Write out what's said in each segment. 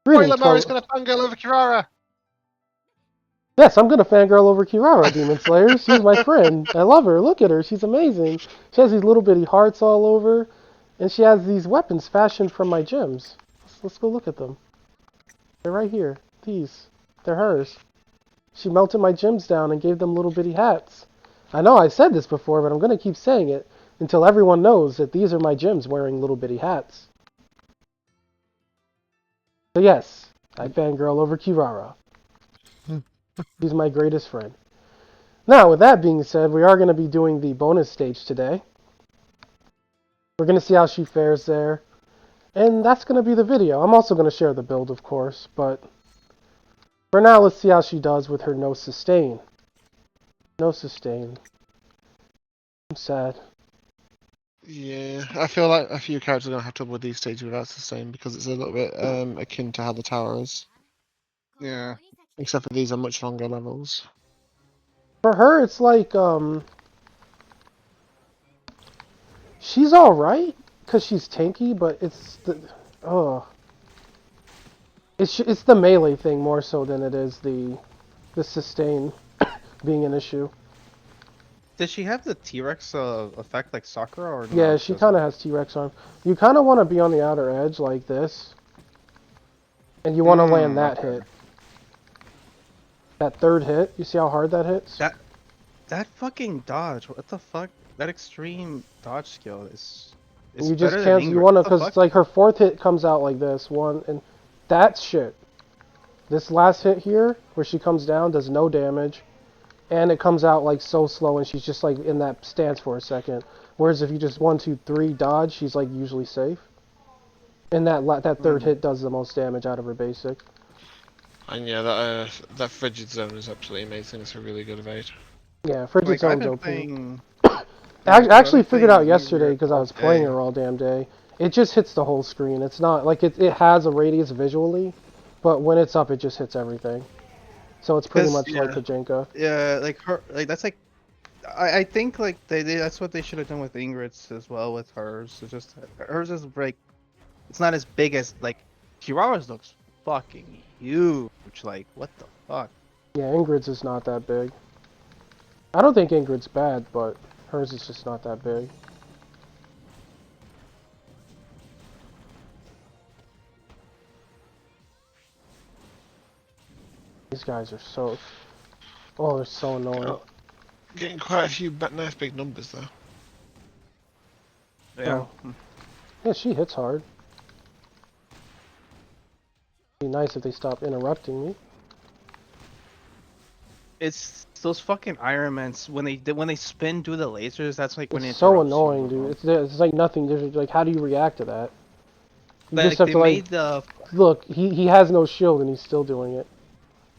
Greetings, Mari's gonna fangirl over Kirara! Yes, I'm gonna fangirl over Kirara, Demon Slayer. She's my friend. I love her. Look at her. She's amazing. She has these little bitty hearts all over, and she has these weapons fashioned from my gems. Let's go look at them. They're right here. These. They're hers. She melted my gems down and gave them little bitty hats. I know I said this before, but I'm gonna keep saying it until everyone knows that these are my gems wearing little bitty hats. So yes, I fangirl over Kirara. She's my greatest friend. Now, with that being said, we are going to be doing the bonus stage today. We're going to see how she fares there. And that's going to be the video. I'm also going to share the build, of course, but for now, let's see how she does with her no sustain. No sustain. I'm sad. Yeah, I feel like a few characters are gonna have trouble with these stages without sustain because it's a little bit akin to how the tower is. Yeah. Except for these are much longer levels. For her, it's like, she's alright, because she's tanky, but it's the, it's the melee thing more so than it is the sustain being an issue. Does she have the T-Rex effect like Sakura or no? Yeah, she kind of has T-Rex arm. You kind of want to be on the outer edge like this. And you want to land that okay. hit. That third hit. You see how hard that hits? That fucking dodge. What the fuck? That extreme dodge skill is. You just better than cancel. You Ingrid. want to, What the because fuck? like her fourth hit comes out like this. One, and that's shit. This last hit here, where she comes down, does no damage. And it comes out like so slow, and she's just like in that stance for a second. Whereas if you just 1, 2, 3 dodge, she's like usually safe. And that third hit does the most damage out of her basic. And yeah, that frigid zone is absolutely amazing. It's a really good evade. Yeah, Frigid Like I've Zone's been OP. playing. I Yeah, actually I've been figured out playing yesterday Ingrid because I all was playing day. her all damn day. It just hits the whole screen. It's not like it has a radius visually, but when it's up, it just hits everything. So it's pretty much like Yeah, Kajenka. yeah, like her, like that's like. I think like that's what they should have done with Ingrid's as well with hers. It's just hers is like it's not as big as like Kirara's looks fucking huge. Like what the fuck? Yeah, Ingrid's is not that big. I don't think Ingrid's bad, but hers is just not that big. These guys are so... Oh, they're so annoying. Getting quite a few nice big numbers though. Yeah. Oh. Yeah, she hits hard. It'd be nice if they stopped interrupting me. It's those fucking Ironmans when they spin through the lasers. That's like when it It's so interrupts you annoying, the dude. most. It's like nothing. Like, how do you react to that? You just Like have they to, like... made the Look, he has no shield and he's still doing it.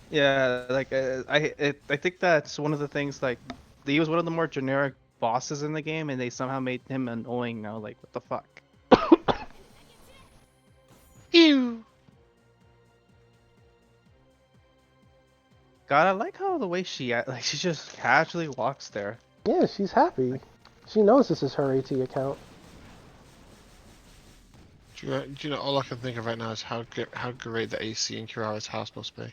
yeah like I think that's one of the things like he was one of the more generic bosses in the game and they somehow made him annoying now. Like what the fuck? Ew. God, I like how the way she like she just casually walks there. Yeah, she's happy. She knows this is her AT account. Do you know all I can think of right now is how great the AC in Kirara's house must be.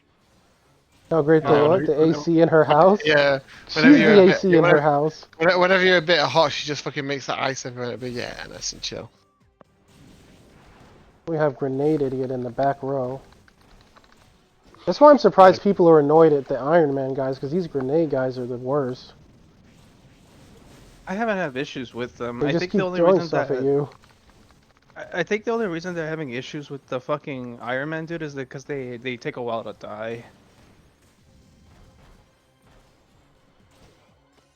How great the Oh, what? The AC in her house? Yeah, whenever She's you're the a bit, AC in her house. whenever you're a bit hot, she just fucking makes that ice everywhere. But yeah, nice and chill. We have Grenade Idiot in the back row. That's why I'm surprised people are annoyed at the Iron Man guys, because these grenade guys are the worst. I haven't had issues with them. They I just think keep the only throwing reason stuff that at you. I think the only reason they're having issues with the fucking Iron Man dude is because they take a while to die.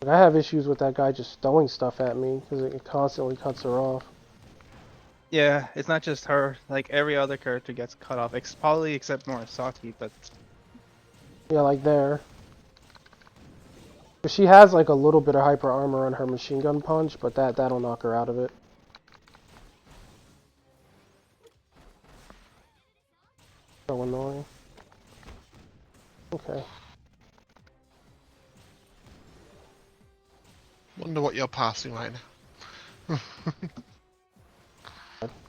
Like, I have issues with that guy just throwing stuff at me, because it constantly cuts her off. Yeah, it's not just her. Like every other character gets cut off, probably except Morisaki. But Yeah, like there. But she has like a little bit of hyper armor on her machine gun punch, but that'll knock her out of it. So annoying. Okay. Wonder what you're passing right now.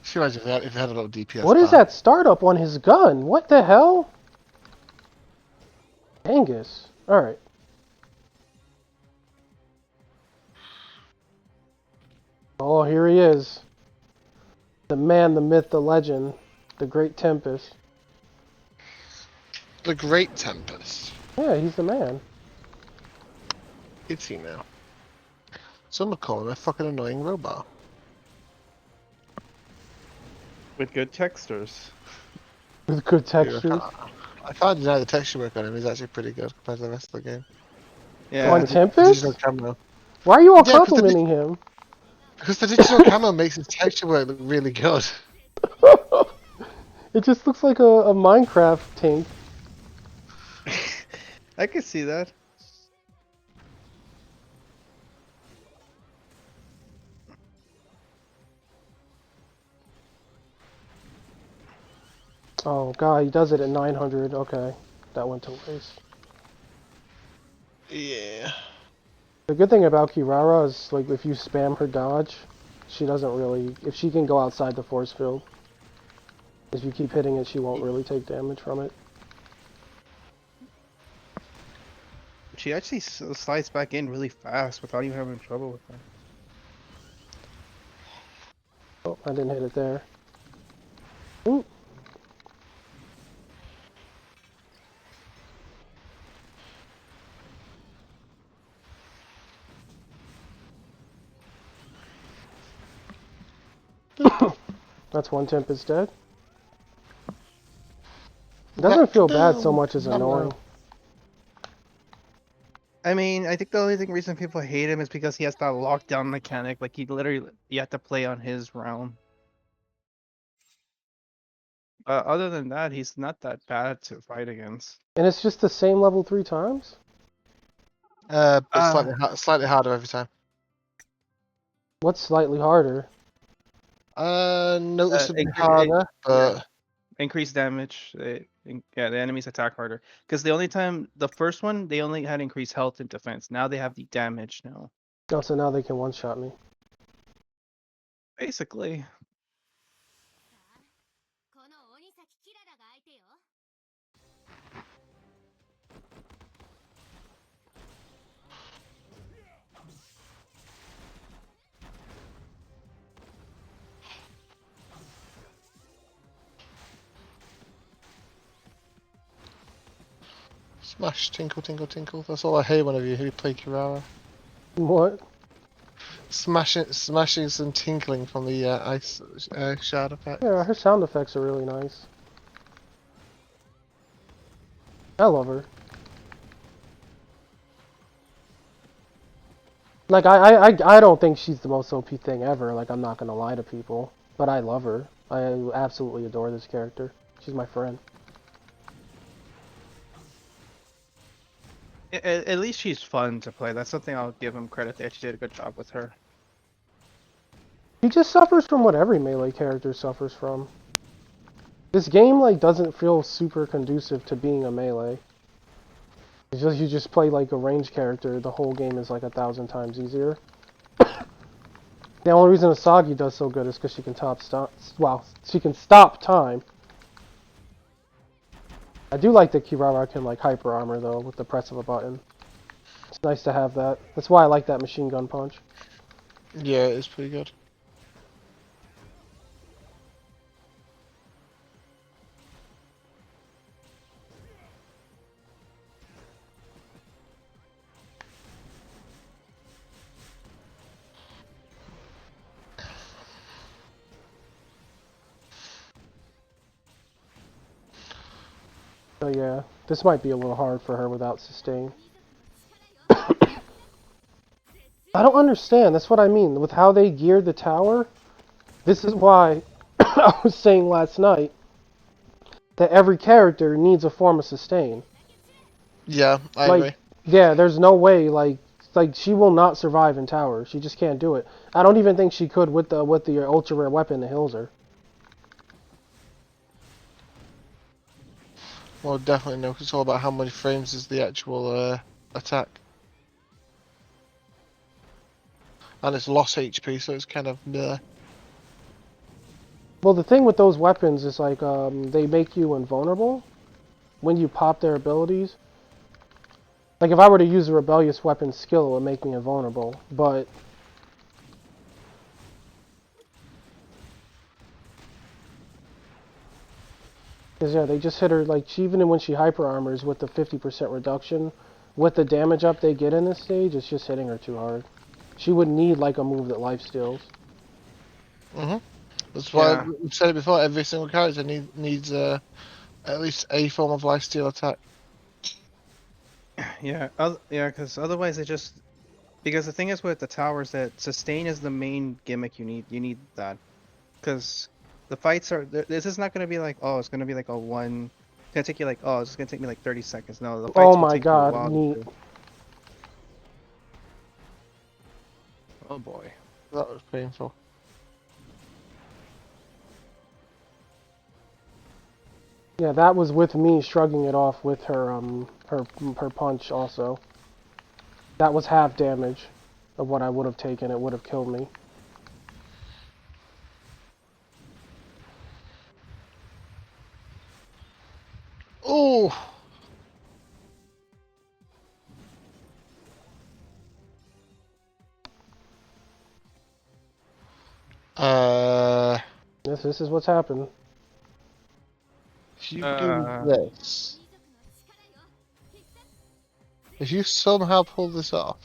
Just imagine if they had a little DPS What is bar. that startup on his gun? What the hell? Angus. Alright. Oh, here he is. The man, the myth, the legend. The Great Tempest. The Great Tempest. Yeah, he's the man. Is he now? Some would call him a fucking annoying robot. With good textures. With good Yeah, textures. I can't deny the texture work on him is actually pretty good compared to the rest of the game. Yeah. On The Tempest? digital camo. Why are you all Yeah, complimenting him? because the digital camo makes his texture work look really good. It just looks like a Minecraft tank. I could see that. Oh god, he does it at 900. Okay, that went to waste. Yeah. The good thing about Kirara is, like, if you spam her dodge, she doesn't really... If she can go outside the force field, if you keep hitting it, she won't really take damage from it. She actually slides back in really fast without even having trouble with her. Oh, I didn't hit it there. Ooh. That's one Tempest dead. It doesn't feel bad so much as annoying. I mean, I think the only reason people hate him is because he has that lockdown mechanic. Like, you have to play on his realm. Other than that, he's not that bad to fight against. And it's just the same level 3 times? But Uh, slightly harder every time. What's slightly harder? Noticeably incre- harder, but increased damage. Yeah, the enemies attack harder. Because the first one, they only had increased health and defense. Now they have the damage now. Oh, so now they can one-shot me. Basically. smash, tinkle, tinkle, tinkle. That's all I hate whenever you play Kirara. What? Smashing and tinkling from the ice shard effect. Yeah, her sound effects are really nice. I love her. Like, I don't think she's the most OP thing ever. Like, I'm not gonna lie to people. But I love her. I absolutely adore this character. She's my friend. At least she's fun to play. That's something I'll give him credit that she did a good job with her. She just suffers from what every melee character suffers from. This game, like, doesn't feel super conducive to being a melee. It's just, you just play like a ranged character, the whole game is like 1,000 times easier. The only reason Asagi does so good is because she can she can stop time. I do like that Kirara can, like, hyper armor though with the press of a button. It's nice to have that. That's why I like that machine gun punch. Yeah, it's pretty good. So yeah, this might be a little hard for her without sustain. I don't understand. That's what I mean. With how they geared the tower, this is why I was saying last night that every character needs a form of sustain. Yeah, I Like, agree. yeah, there's no way, like she will not survive in tower. She just can't do it. I don't even think she could with the ultra rare weapon that heals her. Well, definitely no, 'cause it's all about how many frames is the actual attack. And it's lost HP, so it's kind of bleh. Well, the thing with those weapons is like they make you invulnerable when you pop their abilities. Like if I were to use a rebellious weapon skill, it would make me invulnerable. But because yeah, they just hit her like even when she hyper armors with the 50% reduction, with the damage up they get in this stage, it's just hitting her too hard. She would need like a move that life steals. That's why Yeah. we've said it before. Every single character needs at least a form of lifesteal attack. Yeah. Yeah. Because otherwise, it just because the thing is with the towers that sustain is the main gimmick you need. You need that because the fights are. This is not going to be like it's going to be like a one. It's gonna take you like it's going to take me like 30 seconds. No, the Oh fights will my take you a god, while to neat. do. Oh boy. That was painful. Yeah, that was with me shrugging it off with her punch also. That was half damage of what I would have taken. It would have killed me. Oh. This is what's happened. If you do this, if you somehow pull this off,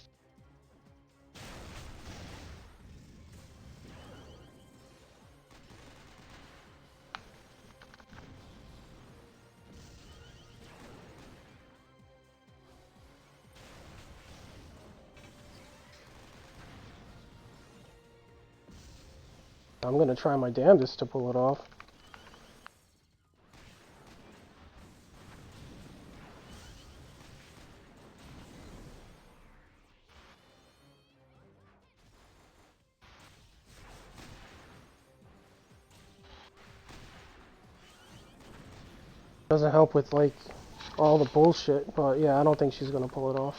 I'm gonna try my damnedest to pull it off. Doesn't help with like all the bullshit, but yeah, I don't think she's gonna pull it off.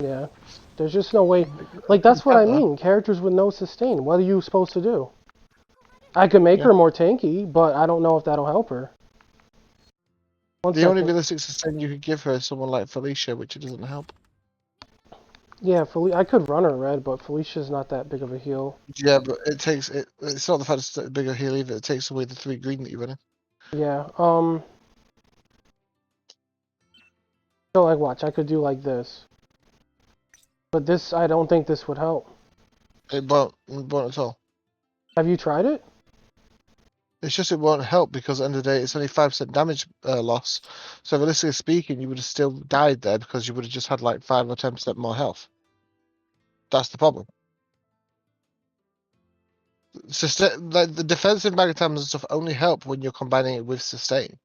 Yeah, there's just no way. Like that's what I mean. Characters with no sustain. What are you supposed to do? I could make Yeah. her more tanky, but I don't know if that'll help her. the only realistic sustain you could give her is someone like Felicia, which it doesn't help. Yeah, I could run her red, but Felicia's not that big of a heal. Yeah, but it's not the fact it's a bigger heal either. It takes away the 3 green that you're running. Yeah, so like watch, I could do like this. But this, I don't think this would help. It won't at all. Have you tried it? It's just it won't help because at the end of the day, it's only 5% damage loss. So realistically speaking, you would have still died there because you would have just had like 5 or 10% more health. That's the problem. Like the defensive magnetams and stuff only help when you're combining it with sustain.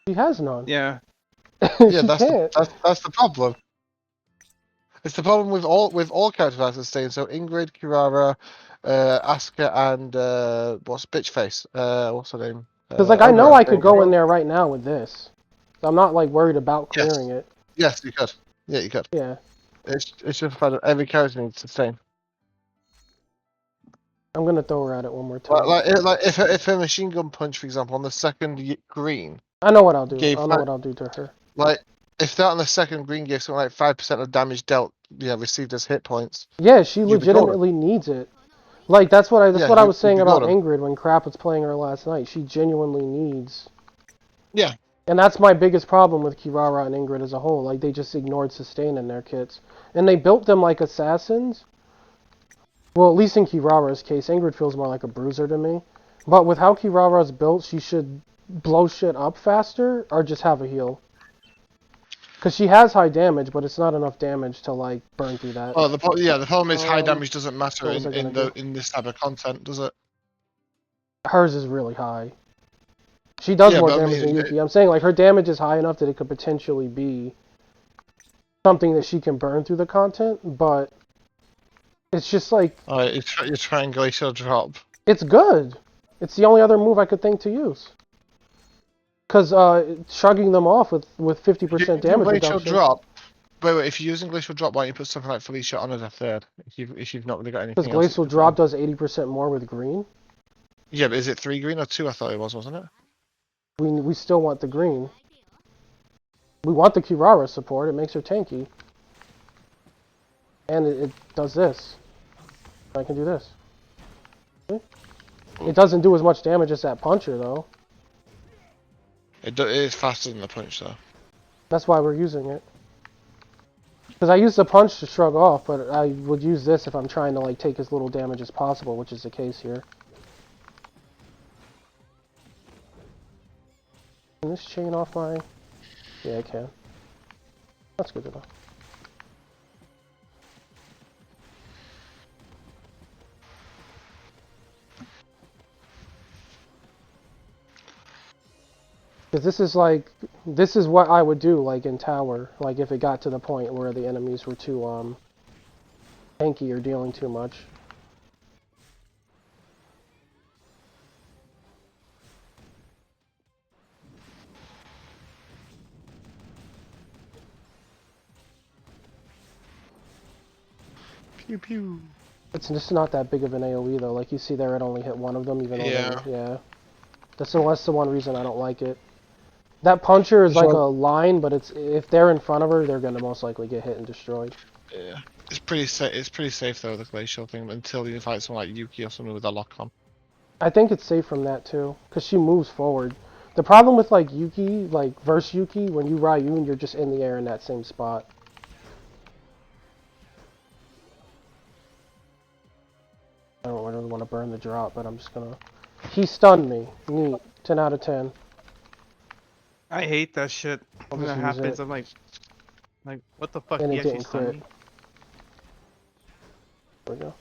She has none. Yeah. Yeah, She can't. that's the problem. It's the problem with all characters with sustain. So Ingrid, Kirara, Asuka, and what's Bitchface? What's her name? Because like I know Ogre. I could go in there right now with this. I'm not like worried about clearing it. Yes, you could. Yeah, you could. Yeah. It's just the fact that every character needs sustain. I'm gonna throw her at it one more time. Like if a machine gun punch, for example, on the second green I know what I'll do. gave I know what I'll do to her. like if that on the second green gave something like 5% of damage dealt, received as hit points. Yeah, she You'd be golden. legitimately needs it. Like that's what I was saying you'd be about golden. Ingrid when Crap was playing her last night. She genuinely needs. Yeah. And that's my biggest problem with Kirara and Ingrid as a whole. Like they just ignored sustain in their kits, and they built them like assassins. Well, at least in Kirara's case, Ingrid feels more like a bruiser to me. But with how Kirara's built, she should blow shit up faster or just have a heal. Because she has high damage, but it's not enough damage to like burn through that. Oh, the problem is high damage doesn't matter what was I gonna do? in this type of content, does it? Hers is really high. She does more damage than Yuki. I'm saying like her damage is high enough that it could potentially be something that she can burn through the content, but it's just like Alright, your triangulation drop. it's good. It's the only other move I could think to use. Because shrugging them off with 50% damage reduction. Drop. Wait. If you're using glacial drop, why don't you put something like Felicia on as a third? If you've not really got Because anything else. glacial drop does 80% more with green. Yeah, but is it 3 green or 2? I thought it was, wasn't it? We still want the green. We want the Kirara support. It makes her tanky. And it does this. I can do this. See? It doesn't do as much damage as that puncher, though. It is faster than the punch, though. That's why we're using it. Because I used the punch to shrug off, but I would use this if I'm trying to like take as little damage as possible, which is the case here. Can this chain off my... Yeah, I can. That's good enough. Because this is what I would do, like, in tower. Like, if it got to the point where the enemies were too, tanky or dealing too much. Pew pew. It's just not that big of an AoE, though. Like, you see there, it only hit one of them, even though Yeah. yeah. That's the one reason I don't like it. That puncher is like a line, but if they're in front of her, they're gonna most likely get hit and destroyed. Yeah. It's pretty safe. It's pretty safe though, the glacial thing, until you fight someone like Yuki or someone with a lock on. I think it's safe from that too, because she moves forward. The problem with like Yuki, like verse Yuki, when you Ryun, you're just in the air in that same spot. I don't really want to burn the drop, but I'm just gonna... He stunned me. Neat. 10 out of 10. I hate that shit I'll when just that use happens. it. I'm like, what the fuck? And He it actually didn't stunned crit. me. There we go.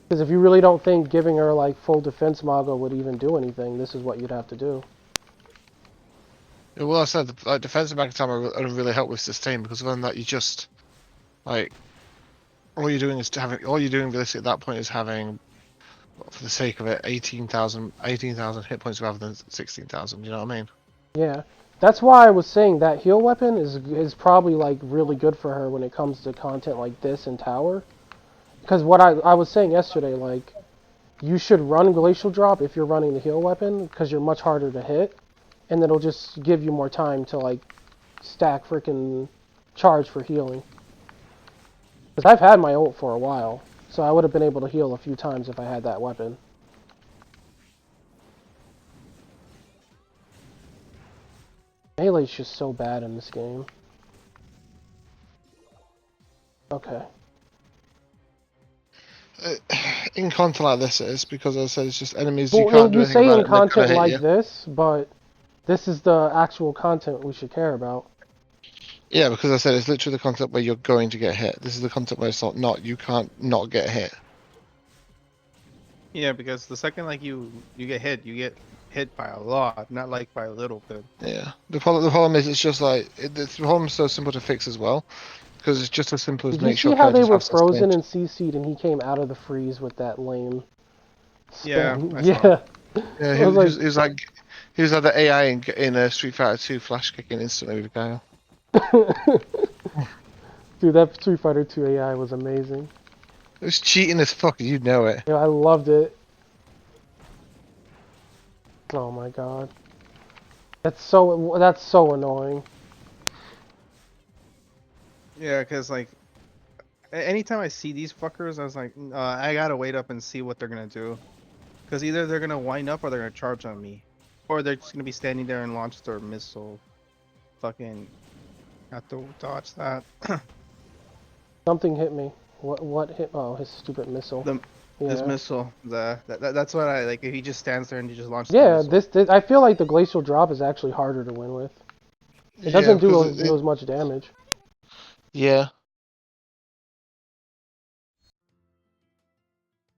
Because if you really don't think giving her like full defense Mago would even do anything, this is what you'd have to do. Yeah, well, I said like defensive McIntyre are really help with sustain, because other than that, you just like all you're doing is all you're doing realistically at that point is having, for the sake of it, 18,000 hit points rather than 16,000. You know what I mean? Yeah. That's why I was saying that heal weapon is probably like really good for her when it comes to content like this in tower. Because what I was saying yesterday, like, you should run Glacial Drop if you're running the heal weapon, because you're much harder to hit, and it'll just give you more time to, like, stack freaking charge for healing. Because I've had my ult for a while, so I would have been able to heal a few times if I had that weapon. Melee's just so bad in this game. Okay. In content like this, it is, because as I said, it's just enemies you Well, can't do you anything say about in it, and they're gonna content hit like you. this, but this is the actual content we should care about. Yeah, because I said it's literally the content where you're going to get hit. This is the content where it's not. You can't not get hit. Yeah, because the second like you get hit by a lot, not like by a little bit. Yeah. The problem is it's just like the problem is so simple to fix as well, because it's just as simple as Did you make see sure how they purges were have frozen sustain. and CC'd and he came out of the freeze with that lame Yeah, spin? I saw. Yeah. Yeah, I was like, he was like the AI in Street Fighter 2 flash kicking instantly with Guile. dude, that Street Fighter 2 AI was amazing. It was cheating as fuck, you know it. Yeah, I loved it. Oh my god. That's so annoying. Yeah, because like anytime I see these fuckers, I was like, I gotta wait up and see what they're gonna do. Because either they're gonna wind up or they're gonna charge on me, or they're just gonna be standing there and launch their missile. Fucking have to dodge that. Something hit me. What hit? Oh, his stupid missile. His Yeah. missile. That's what I like. If he just stands there and he just launches. Yeah, the missile. this I feel like the glacial drop is actually harder to win with. It Yeah, doesn't do because as much damage. yeah.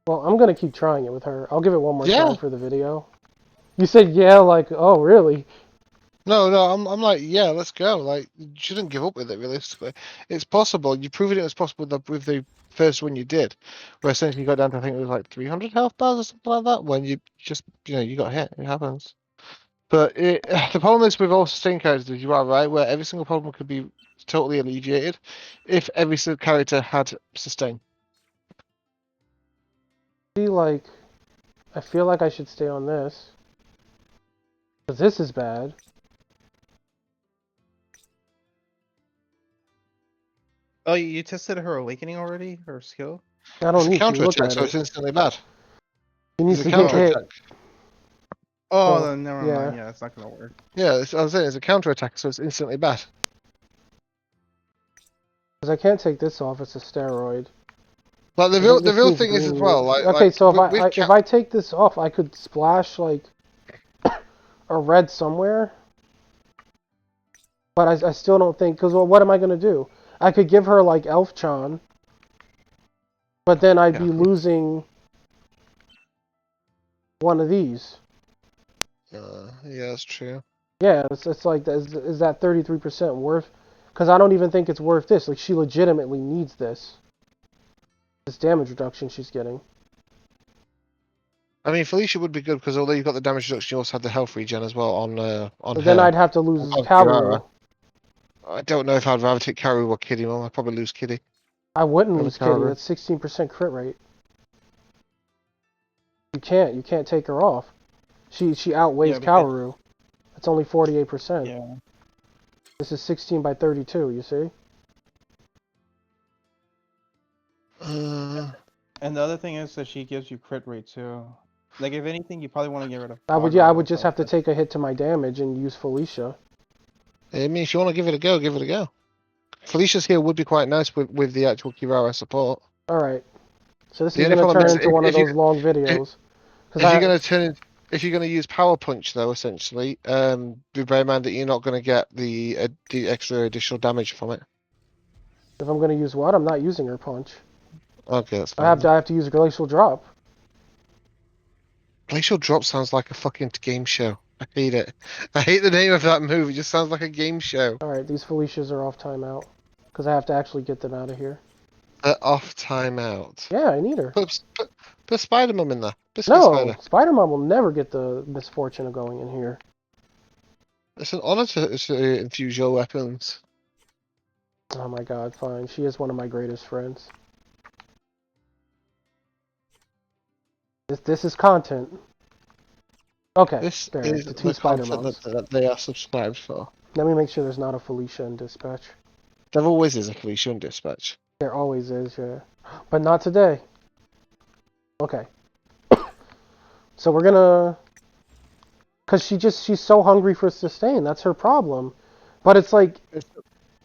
Well, I'm gonna keep trying it with her. I'll give it one more Yeah. try for the video. You said yeah, like, oh really? No, I'm like, yeah, let's go. Like, you shouldn't give up with it. Realistically, it's possible. You proved it was possible with the first one you did, where essentially you got down to I think it was like 300 health bars or something like that. When you just you got hit. It happens. But the problem is with all sustained characters, you are right, where every single problem could be totally alleviated if every single character had sustain. I feel like I should stay on this. Because this is bad. Oh, you tested her awakening already? Her skill? I It's don't a need to counter look attack, at so it's it. instantly bad. He It's needs a to get counter hit. attack. Oh, So, then never yeah. mind. Yeah, it's not gonna work. Yeah, I was saying it's a counter attack, so it's instantly bad. Because I can't take this off. It's a steroid. Like I think the this real needs thing is green as well, use. Okay, so if I take this off, I could splash like a red somewhere. But I still don't think, because well, what am I going to do? I could give her like Elfchan, but then I'd be losing one of these. Yeah, that's true. Yeah, it's like, is that 33% worth? Because I don't even think it's worth this. Like, she legitimately needs this. This damage reduction she's getting. I mean, Felicia would be good because although you got the damage reduction, you also had the health regen as well on But then her. I'd have to lose On Kirara. Kaworu. I don't know if I'd rather take Karu or Kitty. Well, I'd probably lose Kitty I wouldn't over lose Kitty. Karu. That's 16% crit rate. You can't take her off. She outweighs Yeah, because Kaworu. It's only 48%. yeah. This is 16 by 32, you see? Uh, And the other thing is that she gives you crit rate too. Like if anything, you probably want to get rid of Yeah, I Fog would just have to this. take a hit to my damage and use Felicia. I mean, if you want to give it a go, give it a go. Felicia's here would be quite nice with the actual Kirara support. Alright. So this The is only going to problem turn is into one of those long if, videos. Because if you're going to if you're going to use Power Punch though, essentially, be bear in mind that you're not going to get the extra additional damage from it. if I'm going to use what? I'm not using her punch. Okay, that's I fine. have to use Glacial Drop. Glacial Drop sounds like a fucking game show. I hate it. I hate the name of that move. It just sounds like a game show. Alright, these Felicias are off timeout. Because I have to actually get them out of here. Off timeout. Yeah, I need her. Put Spider Mum in there. Biscuit No! Spider. Spider-Man will never get the misfortune of going in here. It's an honor to infuse your weapons. Oh my god, fine. She is one of my greatest friends. This is content. Okay, This there. is The two the content Spider-Mums. that they are subscribed for. Let me make sure there's not a Felicia in dispatch. There always is a Felicia in dispatch. There always is, yeah. But not today. Okay. So we're gonna... Because she's so hungry for sustain. That's her problem. But it's like, If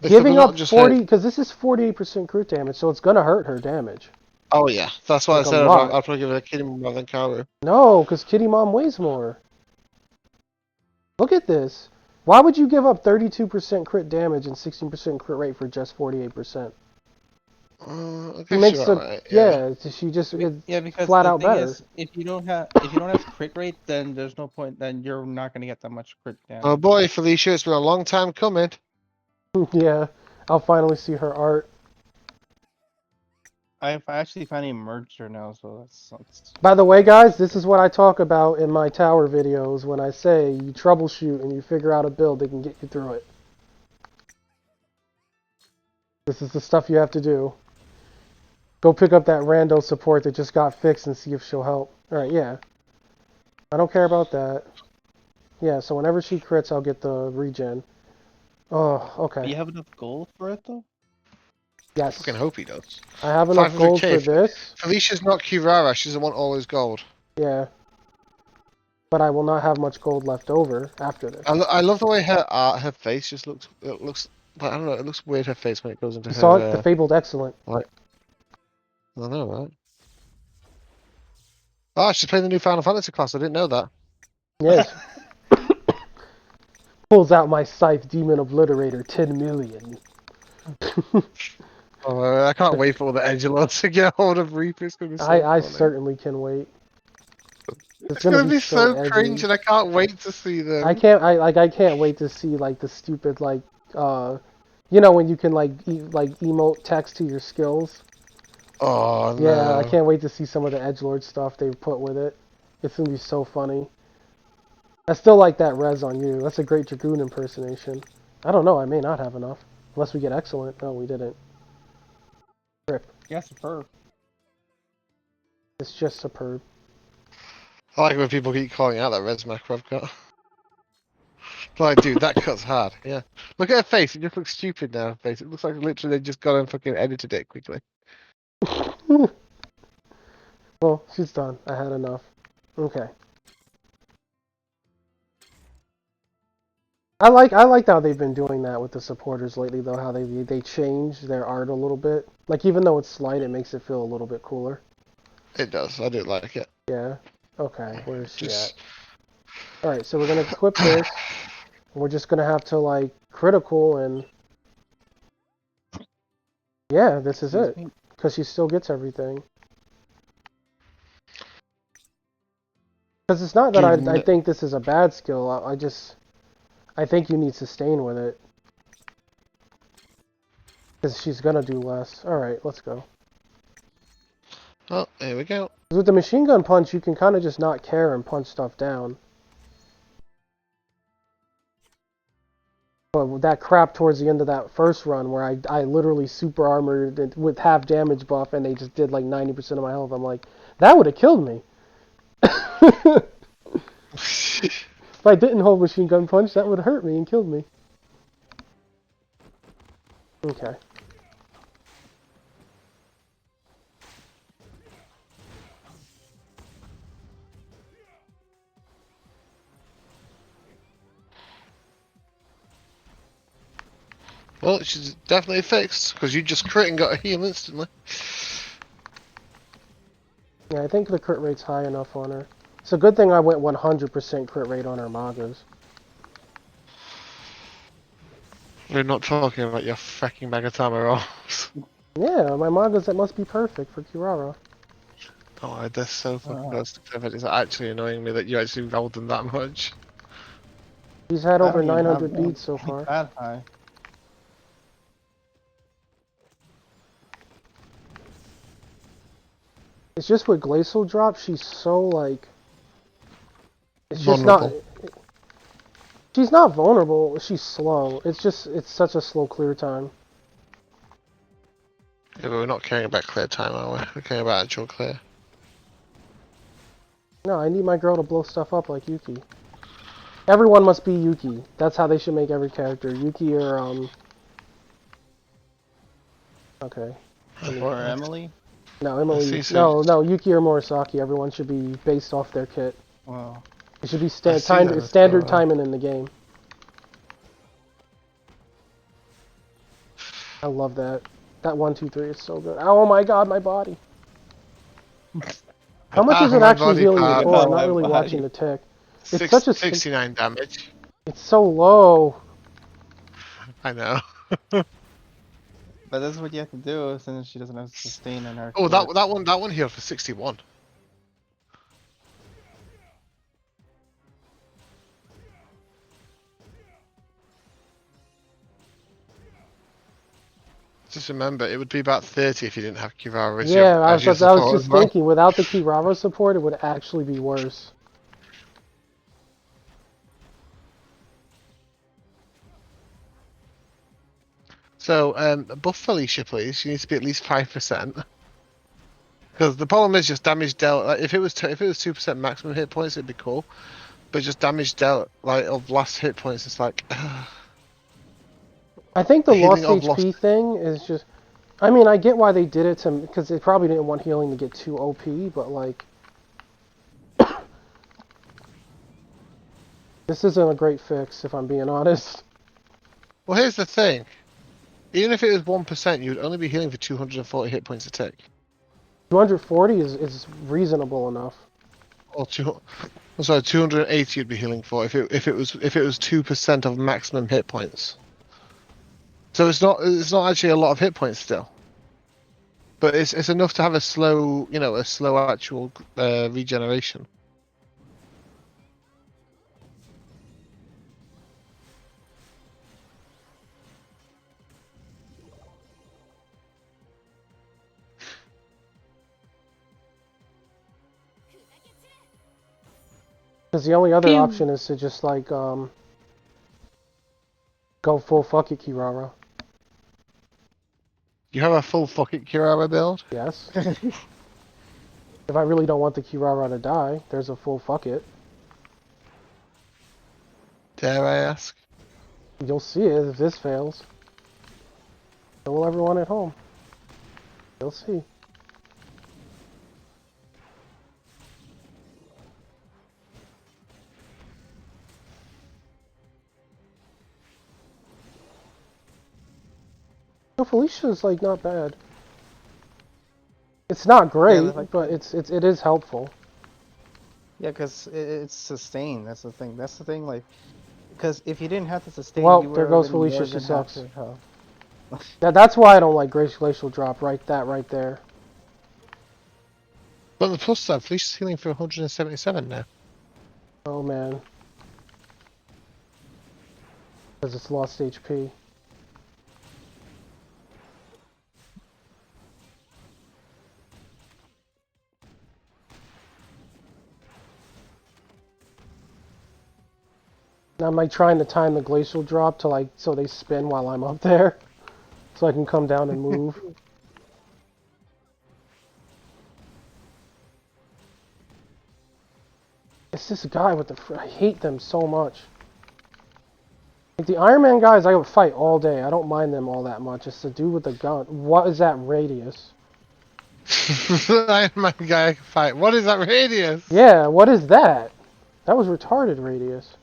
giving they're not up just 40... Because this is 48% crit damage, so it's gonna hurt her damage. Oh yeah, that's why I Like a said lot. I'd probably give it a Kitty rather than Karu. No, because Kitty Mom weighs more. Look at this. Why would you give up 32% crit damage and 16% crit rate for just 48%? I She guess makes you're the alright. yeah. She just is Yeah, because flat the out thing better. is, if you don't have crit rate, then there's no point. Then you're not gonna get that much crit damage. Oh boy, Felicia, it's been a long time coming. Yeah, I'll finally see her art. I actually finally merged her now, so that's By the way, guys, this is what I talk about in my tower videos when I say you troubleshoot and you figure out a build that can get you through it. This is the stuff you have to do. Go pick up that rando support that just got fixed and see if she'll help. Alright, yeah. I don't care about that. Yeah, so whenever she crits, I'll get the regen. Oh, Do okay. you have enough gold for it though? Yes. Fucking hope he does. I have enough gold 500k. for this. Felicia's not Kirara. She doesn't want all his gold. Yeah. But I will not have much gold left over after this. I love the way her face just looks. It looks. I don't know. It looks weird. Her face when it goes into You saw it? her. The Fabled Excellent. Like. I don't know, right? Oh, she's playing the new Final Fantasy class. I didn't know that. Yes. Pulls out my Scythe Demon Obliterator 10 million. Oh, I can't wait for all the Edgelords to get hold of Reaper. It's gonna be so I funny. certainly can wait. It's It's gonna gonna be be so so cringe, edgy. and I can't wait to see them. I can't wait to see like the stupid like you know when you can like emote text to your skills. Oh Yeah, I no. can't wait to see some of the edgelord stuff they put with it. It's gonna be so funny. I still like that res on you. That's a great Dragoon impersonation. I don't know. I may not have enough unless we get excellent. No, we didn't. Rip. Yes, superb. It's just superb. I like when people keep calling out that res macro I've got. Like, dude, that cut's hard. Yeah. Look at her face. It just looks stupid now. Her face. It looks like literally they just got and fucking edited it quickly. Well, she's done. I had enough. Okay. I like how they've been doing that with the supporters lately, though. How they change their art a little bit. Like even though it's slight, it makes it feel a little bit cooler. It does. I do like it. Yeah. Okay. Where is she at? Just. All right. So we're gonna equip this. We're just gonna have to like critical and yeah, this is Excuse it. me. Because she still gets everything. Because it's not that I think this is a bad skill. I think you need sustain with it. Because she's gonna do less. Alright, let's go. Oh, here we go. With the machine gun punch, you can kind of just not care and punch stuff down. But with that crap towards the end of that first run where I literally super armored it with half damage buff and they just did like 90% of my health, I'm like, that would have killed me. If I didn't hold machine gun punch, that would hurt me and killed me. Okay. Well, she's definitely fixed because you just crit and got a heal instantly. Yeah, I think the crit rate's high enough on her. It's a good thing I went 100% crit rate on her Magas. We're not talking about your fucking Magatama rolls. Yeah, my Magas, that must be perfect for Kirara. Oh, they're so fucking close to perfect. It's actually annoying me that you actually rolled them that much. She's had I over don't even have 900 one beats so far. that high. It's just with Glacial Drop, she's so like... It's just not... Vulnerable. She's not vulnerable, she's slow. It's just, it's such a slow clear time. Yeah, but we're not caring about clear time, are we? We're caring about actual clear. No, I need my girl to blow stuff up like Yuki. Everyone must be Yuki. That's how they should make every character. Yuki or, Okay. Or Emily. No, Emily. see, No, Yuki or Murasaki. Everyone should be based off their kit. Well, It should be I see that, standard timing in the game. I love that. That 1, 2, 3 is so good. Oh my god, my body. How much is it my actually body healing part. you for? I'm My not really body. watching the tick. It's such a 69 damage. It's so low. I know. but that's what you have to do since she doesn't have sustain in her. Oh, kit. that one healed for 61. Just remember, it would be about 30 if you didn't have Kirara as Yeah, I as your was just support as well. thinking, without the Kirara support, it would actually be worse. So, buff Felicia, please. You need to be at least 5%. Because the problem is just damage dealt. Like, if it was 2% maximum hit points, it'd be cool. But just damage dealt like of last hit points, it's like. I think the Healing lost of HP lost. thing is just... I mean, I get why they did it, because they probably didn't want healing to get too OP, but like... This isn't a great fix, if I'm being honest. Well, here's the thing. Even if it was 1%, you would only be healing for 240 hit points a tick. 240 is reasonable enough. Or sorry, 280 you'd be healing for if it was 2% of maximum hit points. So it's not actually a lot of hit points still. But it's enough to have a slow actual regeneration. Because the only other Pew. option is to just like go full fuck it Kirara. You have a full fucking Kirara build? Yes. If I really don't want the Kirara to die, there's a full fuck it. Dare I ask? You'll see it if this fails. So will everyone at home. You'll see. No, Felicia's like not bad. It's not great, like- but it is helpful. Yeah, because it's sustained. That's the thing. That's the thing. Like, because if you didn't have to sustain, Well, you would there have goes been Felicia, more she than half sucks. your health. That's why I don't like Glacial Drop, right there. But the plus side, Felicia's healing for 177 now. Oh man. Because it's lost HP. Now I'm like trying to time the Glacial Drop to like, so they spin while I'm up there. So I can come down and move. It's this guy with the... I hate them so much. Like the Iron Man guys, I would fight all day. I don't mind them all that much. It's the dude with the gun. What is that radius? Iron Man guy can fight. What is that radius? Yeah, what is that? That was retarded radius.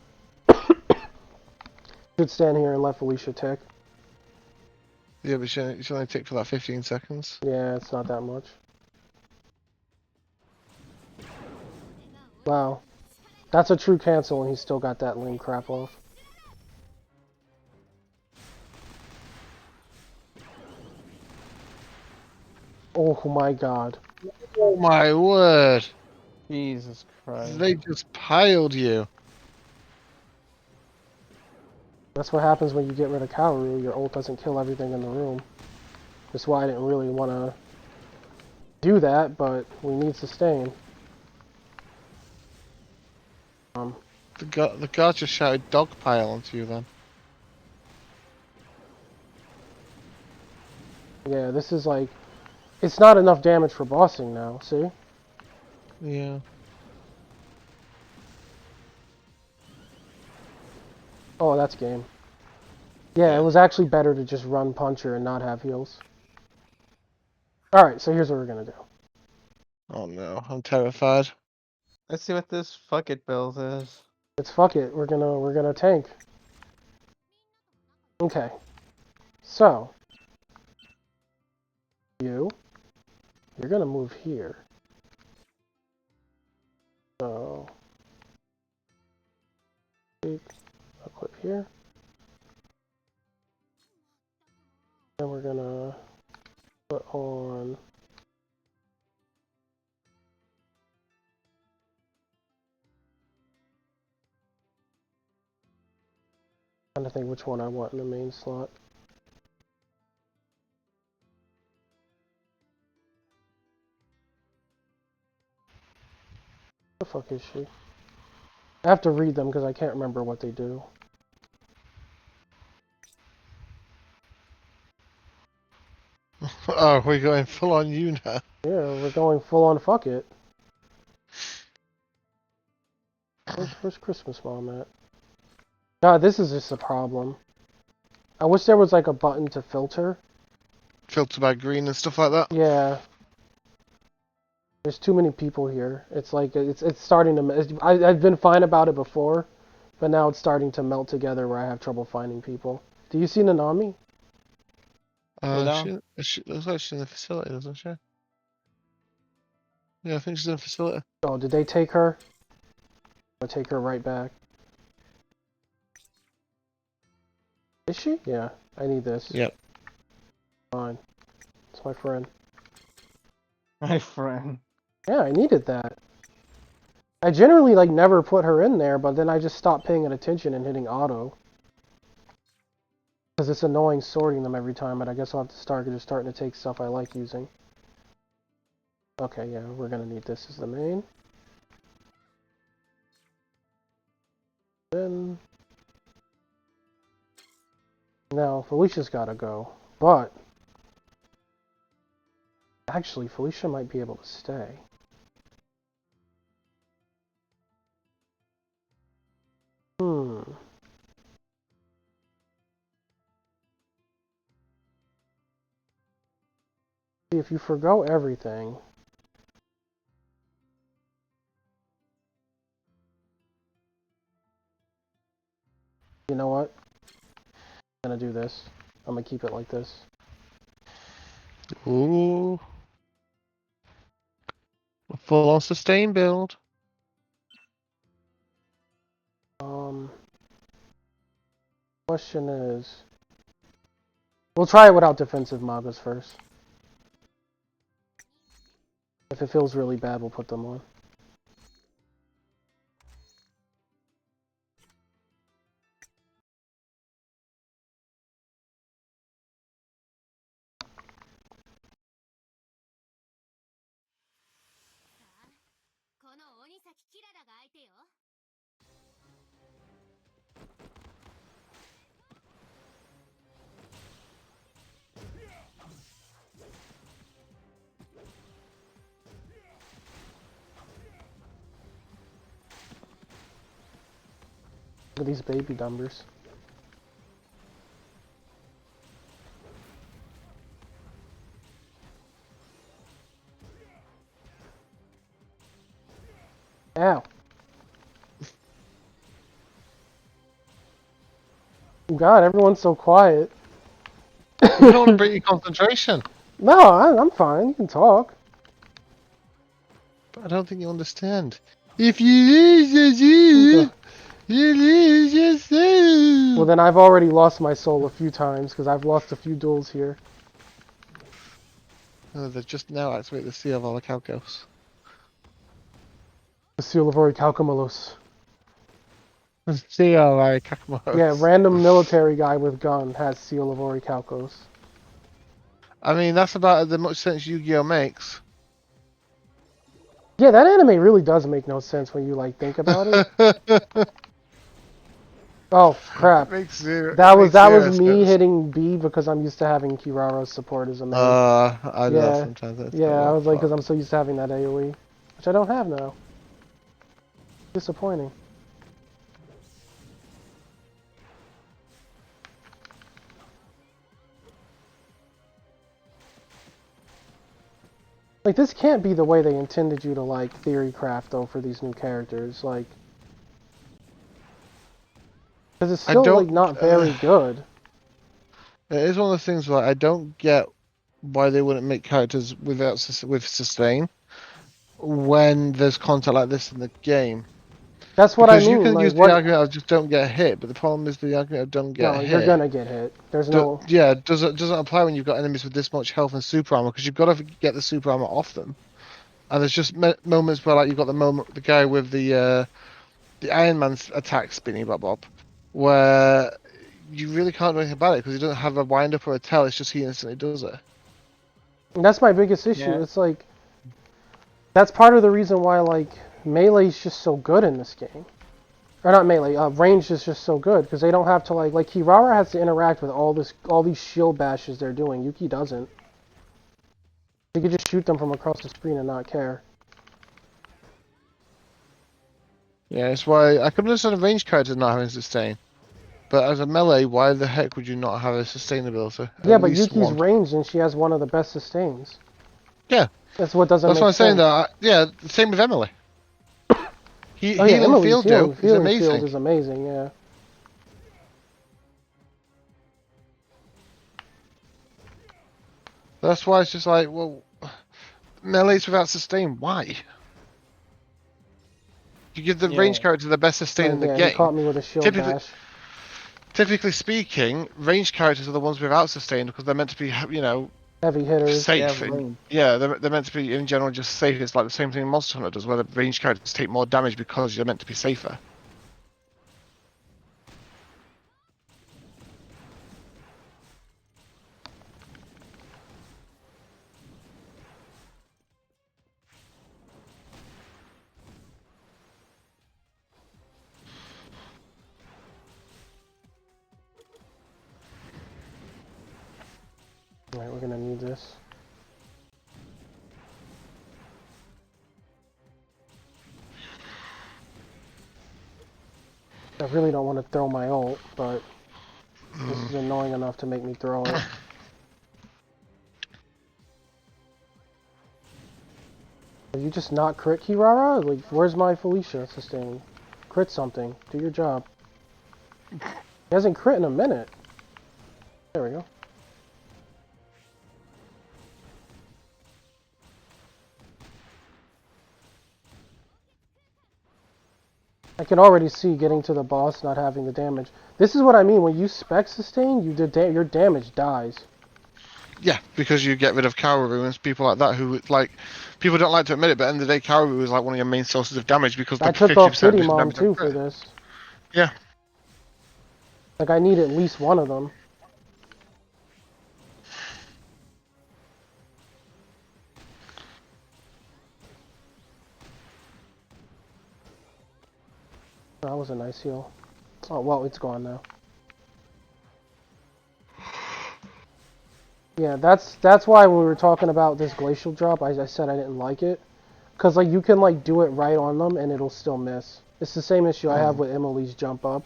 Should stand here and let Felicia tick. Yeah, but she only tick for like 15 seconds. Yeah, it's not that much. Wow. That's a true cancel and he still got that lame crap off. Oh my god. Oh my word! Jesus Christ. They just piled you. That's what happens when you get rid of Kaoru. Your ult doesn't kill everything in the room. That's why I didn't really want to do that, but we need sustain. The guard just shouted dogpile onto you then. Yeah, this is like... It's not enough damage for bossing now, see? Yeah. Oh, that's game. Yeah, it was actually better to just run Puncher and not have heals. Alright, so here's what we're gonna do. Oh no, I'm terrified. Let's see what this fuck it build is. It's fuck it, we're gonna tank. Okay. So you're gonna move here. So equip here. And we're gonna put on trying to think which one I want in the main slot. The fuck is she? I have to read them because I can't remember what they do. Oh, we're going full on you now. Yeah, we're going full on fuck it. Where's Christmas Mom at? God, this is just a problem. I wish there was like a button to filter. Filter by green and stuff like that. Yeah. There's too many people here. It's like, it's starting to... I've been fine about it before, but now it's starting to melt together where I have trouble finding people. Do you see Nanami? She looks like she's in the facility, doesn't she? Yeah, I think she's in the facility. Oh, did they take her? I'll take her right back. Is she? Yeah, I need this. Yep. Fine. It's my friend. My friend. Yeah, I needed that. I generally like never put her in there, but then I just stopped paying attention and hitting auto. Because it's annoying sorting them every time, but I guess I'll have to start just starting to take stuff I like using. Okay, yeah, we're gonna need this as the main. then... No, Felicia's gotta go. But... Actually, Felicia might be able to stay. See, if you forgo everything... You know what? I'm gonna do this. I'm gonna keep it like this. Ooh. A full-on sustain build. Question is... We'll try it without defensive magas first. If it feels really bad, we'll put them on. Look at these baby numbers. Ow. God, everyone's so quiet. You don't want to break your concentration. No, I'm fine. You can talk. But I don't think you understand. If you lose you lose yourself. Well, then I've already lost my soul a few times because I've lost a few duels here. Oh, they've just now activated the Seal of Orichalcos. The Seal of Orichalcos. Seal of Orichalcos. Yeah, random military guy with gun has Seal of Orichalcos. I mean, that's about as much sense Yu-Gi-Oh makes. Yeah, that anime really does make no sense when you like think about it. Oh crap! That was me hitting B because I'm used to having Kirara's support as a main. I do that Yeah, sometimes. yeah. I was like, because I'm so used to having that AOE, which I don't have now. Disappointing. Like, this can't be the way they intended you to, like, theory craft, though, for these new characters. Like, because it's still, like, not very good. It is one of the things where I don't get why they wouldn't make characters with sustain when there's content like this in the game. That's what I mean. You can like, use the argument of just don't get hit, but the problem is the argument of don't get hit. No, you're gonna get hit. There's no... Yeah, doesn't apply when you've got enemies with this much health and super armor, because you've got to get the super armor off them. And there's just moments where, like, you've got the guy with the Iron Man attack spinny bob, where you really can't do anything about it because he doesn't have a wind up or a tell. It's just he instantly does it. And that's my biggest issue. Yeah. It's like, that's part of the reason why, like, melee is just so good in this game. Or not melee, range is just so good because they don't have to, like Kirara has to interact with all these shield bashes they're doing. Yuki doesn't. You could just shoot them from across the screen and not care. Yeah, it's why I could understand a ranged character not having sustain. But as a melee, why the heck would you not have a sustainability? Yeah, but Yuki's ranged and she has one of the best sustains. Yeah. That's what doesn't make sense. That's what I'm saying, though. Yeah, the same with Emily. Emily's field healing is amazing. field is amazing, yeah. That's why it's just like, well, melee's without sustain. Why? You give the range character the best sustain in the game. He caught me with a shield bash. Typically speaking, ranged characters are the ones without sustain because they're meant to be, heavy hitters. Safe. They're meant to be in general just safe. It's like the same thing Monster Hunter does, where the ranged characters take more damage because you're meant to be safer. Alright, we're gonna need this. I really don't want to throw my ult, but this is annoying enough to make me throw it. Are you just not crit Kirara? Like, where's my Felicia sustain? Crit something. Do your job. He hasn't crit in a minute. There we go. I can already see getting to the boss not having the damage. This is what I mean. When you spec sustain, your damage dies. Yeah, because you get rid of Kaoru and people like that who, like, people don't like to admit it, but at the end of the day, Kaoru is like one of your main sources of damage because the I took off 50% Kitty additional Mom damage on too for crit. this. Yeah. Like, I need at least one of them. That was a nice heal. Oh, well, it's gone now. Yeah, that's why when we were talking about this glacial drop, I said I didn't like it. Because, like, you can, like, do it right on them and it'll still miss. It's the same issue I have with Emily's jump up.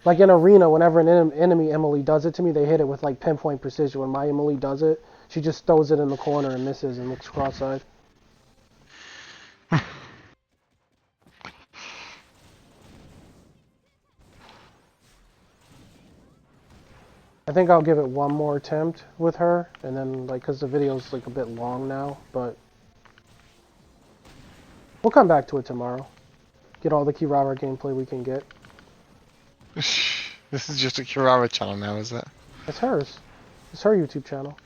Like, in Arena, whenever an enemy Emily does it to me, they hit it with, like, pinpoint precision. When my Emily does it, she just throws it in the corner and misses and looks cross-eyed. I think I'll give it one more attempt with her, and then, like, because the video's, like, a bit long now, but we'll come back to it tomorrow. Get all the Kirara gameplay we can get. This is just a Kirara channel now, is it? It's hers. It's her YouTube channel.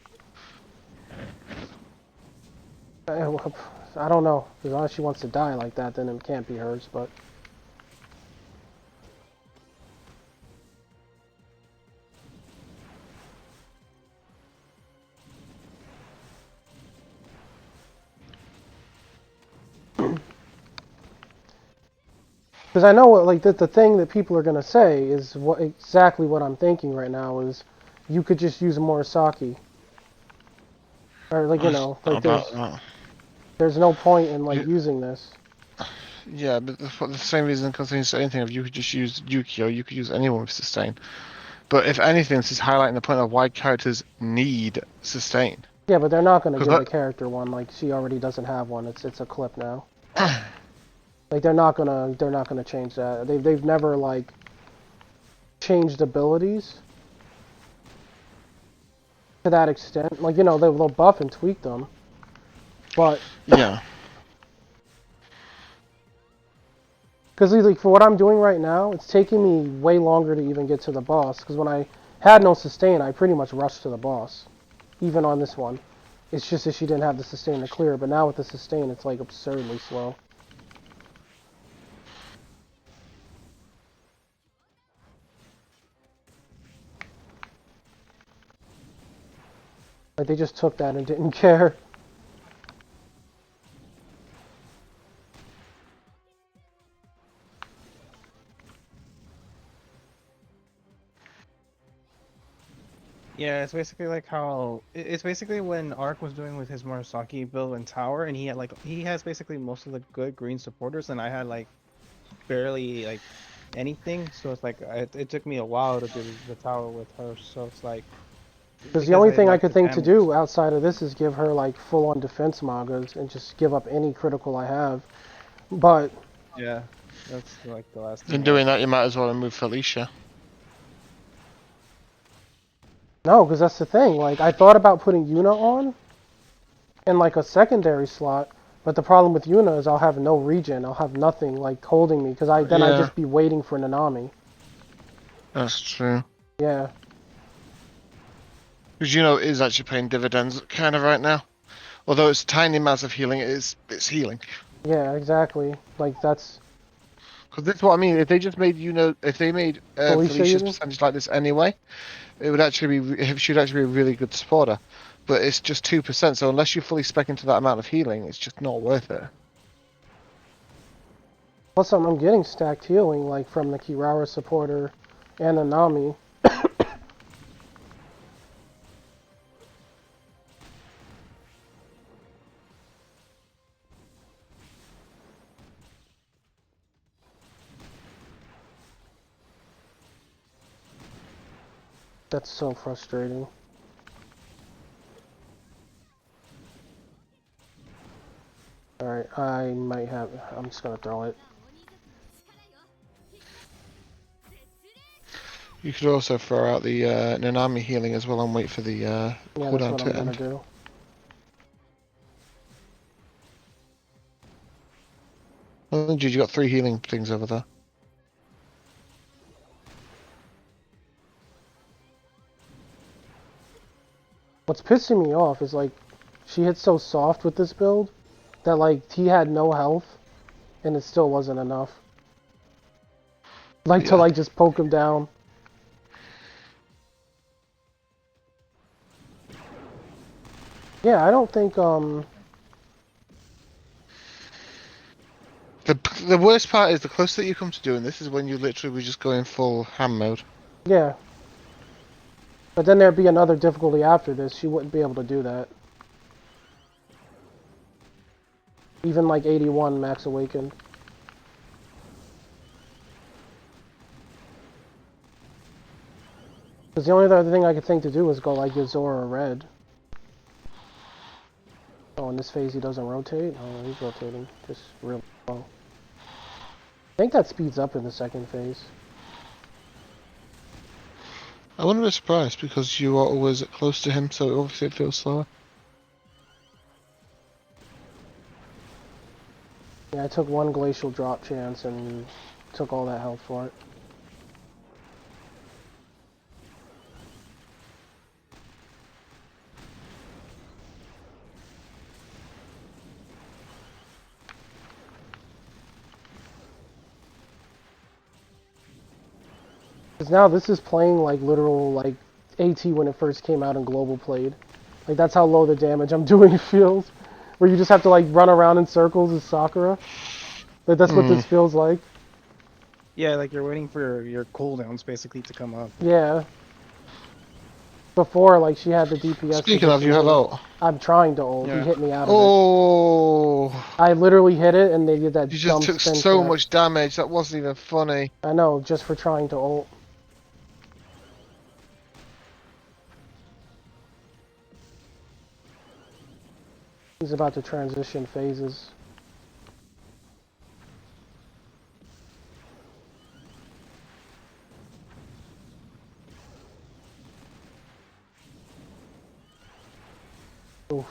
I don't know. As long as she wants to die like that, then it can't be hers, but... Because I know, like, the thing that people are going to say is exactly what I'm thinking right now is you could just use Murasaki. Or, like, you know, like, there's no point in, like, using this. Yeah, but the same reason continues to anything. If you could just use Yukio, you could use anyone with sustain. But if anything, this is highlighting the point of why characters need sustain. Yeah, but they're not going to give the character one. Like, she already doesn't have one. It's a clip now. Like, they're not gonna change that. They've never, like, changed abilities to that extent. Like, you know, they'll buff and tweak them, but yeah, because like for what I'm doing right now, it's taking me way longer to even get to the boss. Because when I had no sustain, I pretty much rushed to the boss, even on this one. It's just that she didn't have the sustain to clear. But now with the sustain, it's like absurdly slow. Like, they just took that and didn't care. Yeah, it's basically like how it's basically when Ark was doing with his Murasaki build and tower, and he has basically most of the good green supporters, and I had like barely like anything. So it's like it took me a while to do the tower with her. So it's like Because the only thing I like could the think to damage. do outside of this is give her, like, full-on defense magas and just give up any critical I have. But... Yeah, that's like the last thing. in doing that, you might as well remove Felicia. No, because that's the thing. Like, I thought about putting Yuna on in, like, a secondary slot. But the problem with Yuna is I'll have no regen. I'll have nothing, like, holding me. Because then I'd just be waiting for Nanami. That's true. Yeah. Because it is actually paying dividends kind of right now. Although it's tiny amounts of healing, it's healing. Yeah, exactly. Like, that's... Because that's what I mean. If they just made if they made Felicia's percentage like this anyway, it would she'd actually be a really good supporter. But it's just 2%, so unless you fully spec into that amount of healing, it's just not worth it. Plus, I'm getting stacked healing, like, from the Kirara supporter and Nanami. That's so frustrating. Alright, I might have... I'm just gonna throw it. You could also throw out the Nanami healing as well and wait for the Yeah, that's cooldown what to I'm gonna end. do. Oh, dude, you got 3 healing things over there. What's pissing me off is, like, she hit so soft with this build that, like, he had no health, and it still wasn't enough. Like, to, Yeah. like, just poke him down. Yeah, I don't think, The worst part is the closer that you come to doing this is when you literally were just going full ham mode. yeah. But then there'd be another difficulty after this. She wouldn't be able to do that. Even, like, 81 max awakened. Because the only other thing I could think to do is go, like, Yozora Red. Oh, in this phase he doesn't rotate? Oh, he's rotating. Just real low. I think that speeds up in the second phase. I wouldn't be surprised because you are always close to him, so obviously it feels slower. Yeah, I took one glacial drop chance and took all that health for it. Because now this is playing like literal like AT when it first came out in Global played. Like that's how low the damage I'm doing feels. Where you just have to like run around in circles as Sakura. Like that's what Hmm. this feels like. Yeah, like you're waiting for your cooldowns basically to come up. Yeah. Before like she had the DPS Speaking of, you have positioning. ult. I'm trying to ult. He Yeah. hit me out of it. Oh, I literally hit it and they did that you just dumb took spin so trap. much damage. That wasn't even funny. I know, just for trying to ult. He's about to transition phases. Oof.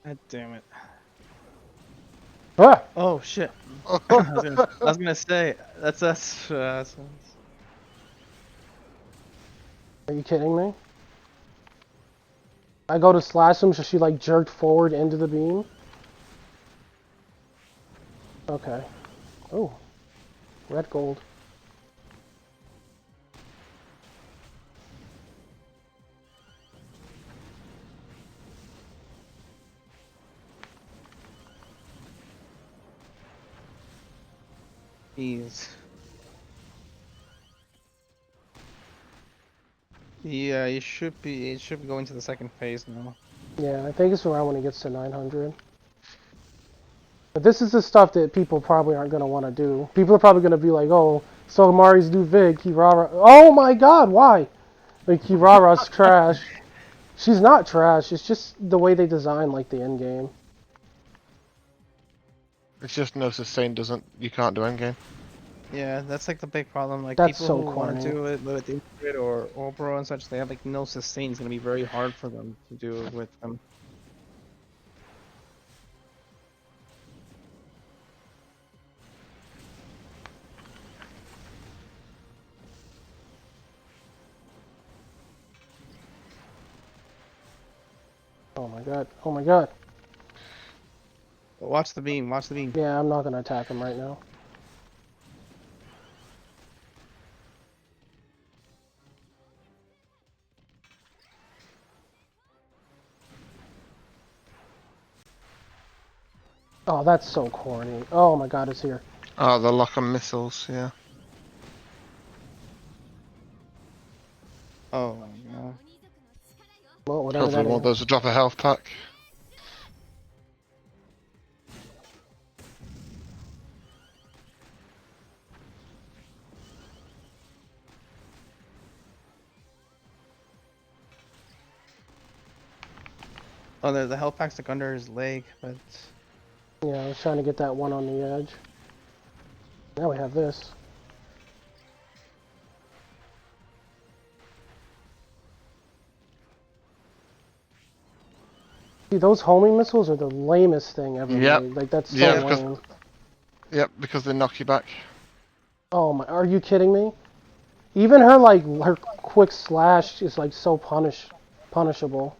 God damn it. Ah! Oh shit. I was gonna say that's Are you kidding me? I go to slash him, so she like jerked forward into the beam. Okay. Oh, red gold. Jeez. Yeah, it should be going to the second phase now. Yeah, I think it's around when he gets to 900. But this is the stuff that people probably aren't going to want to do. People are probably going to be like, oh, so Mari's new Vig, Kirara. Oh my god, why? Like, Kirara's trash. She's not trash, it's just the way they design, like, the end game. It's just no sustain doesn't. You can't do endgame. Yeah, that's like the big problem. Like That's people so who want corny. to do it with Ingrid or Obro and such, they have like no sustain. It's gonna be very hard for them to do it with them. Oh my god, oh my god. But watch the beam. Watch the beam. Yeah, I'm not going to attack him right now. Oh, that's so corny. Oh my god, it's here. Oh, the lock on missiles, yeah. Oh my god. Well, whatever Hopefully that one of is. those will drop a health pack. Oh, the health pack's like under his leg, but Yeah, I was trying to get that one on the edge. Now we have this. See, those homing missiles are the lamest thing ever Yep. made. Like, that's so Yeah, because lame. because they knock you back. Oh my, are you kidding me? Even her, like, her quick slash is, like, so punishable.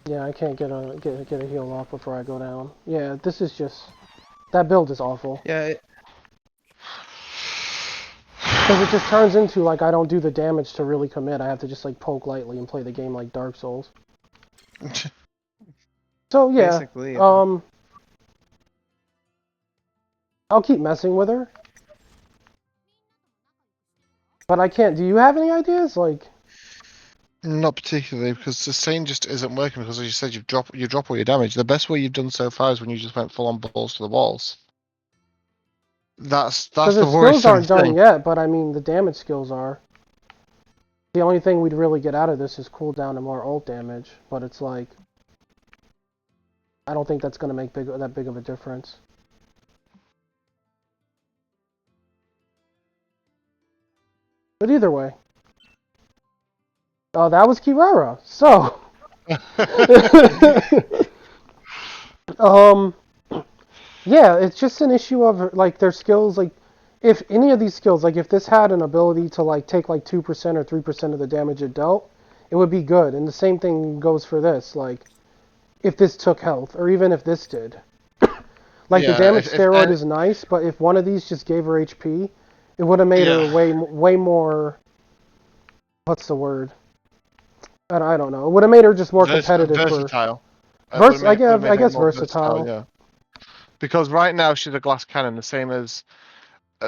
Yeah, I can't get a heal off before I go down. Yeah, this is just... That build is awful. yeah, Because it just turns into, like, I don't do the damage to really commit. I have to just, like, poke lightly and play the game like Dark Souls. So, yeah. basically. I'll keep messing with her. But I can't... Do you have any ideas? Like... Not particularly, because sustain just isn't working. Because as you said, you drop all your damage. The best way you've done so far is when you just went full on balls to the walls. That's Because the the skills worrisome aren't done thing. yet, but I mean, the damage skills are. The only thing we'd really get out of this is cooldown and more ult damage, but it's like... I don't think that's going to make that big of a difference. But either way. Oh, that was Kirara. So... Yeah, it's just an issue of, like, their skills, like... If any of these skills, like, if this had an ability to, like, take, like, 2% or 3% of the damage it dealt, it would be good. And the same thing goes for this, like... If this took health, or even if this did. Like, the Yeah, damage steroid is nice, but if one of these just gave her HP, it would have made her way more... What's the word? I don't know. It would have made her just more competitive for... versatile. I Made her guess more versatile. versatile. Yeah, because right now she's a glass cannon, the same as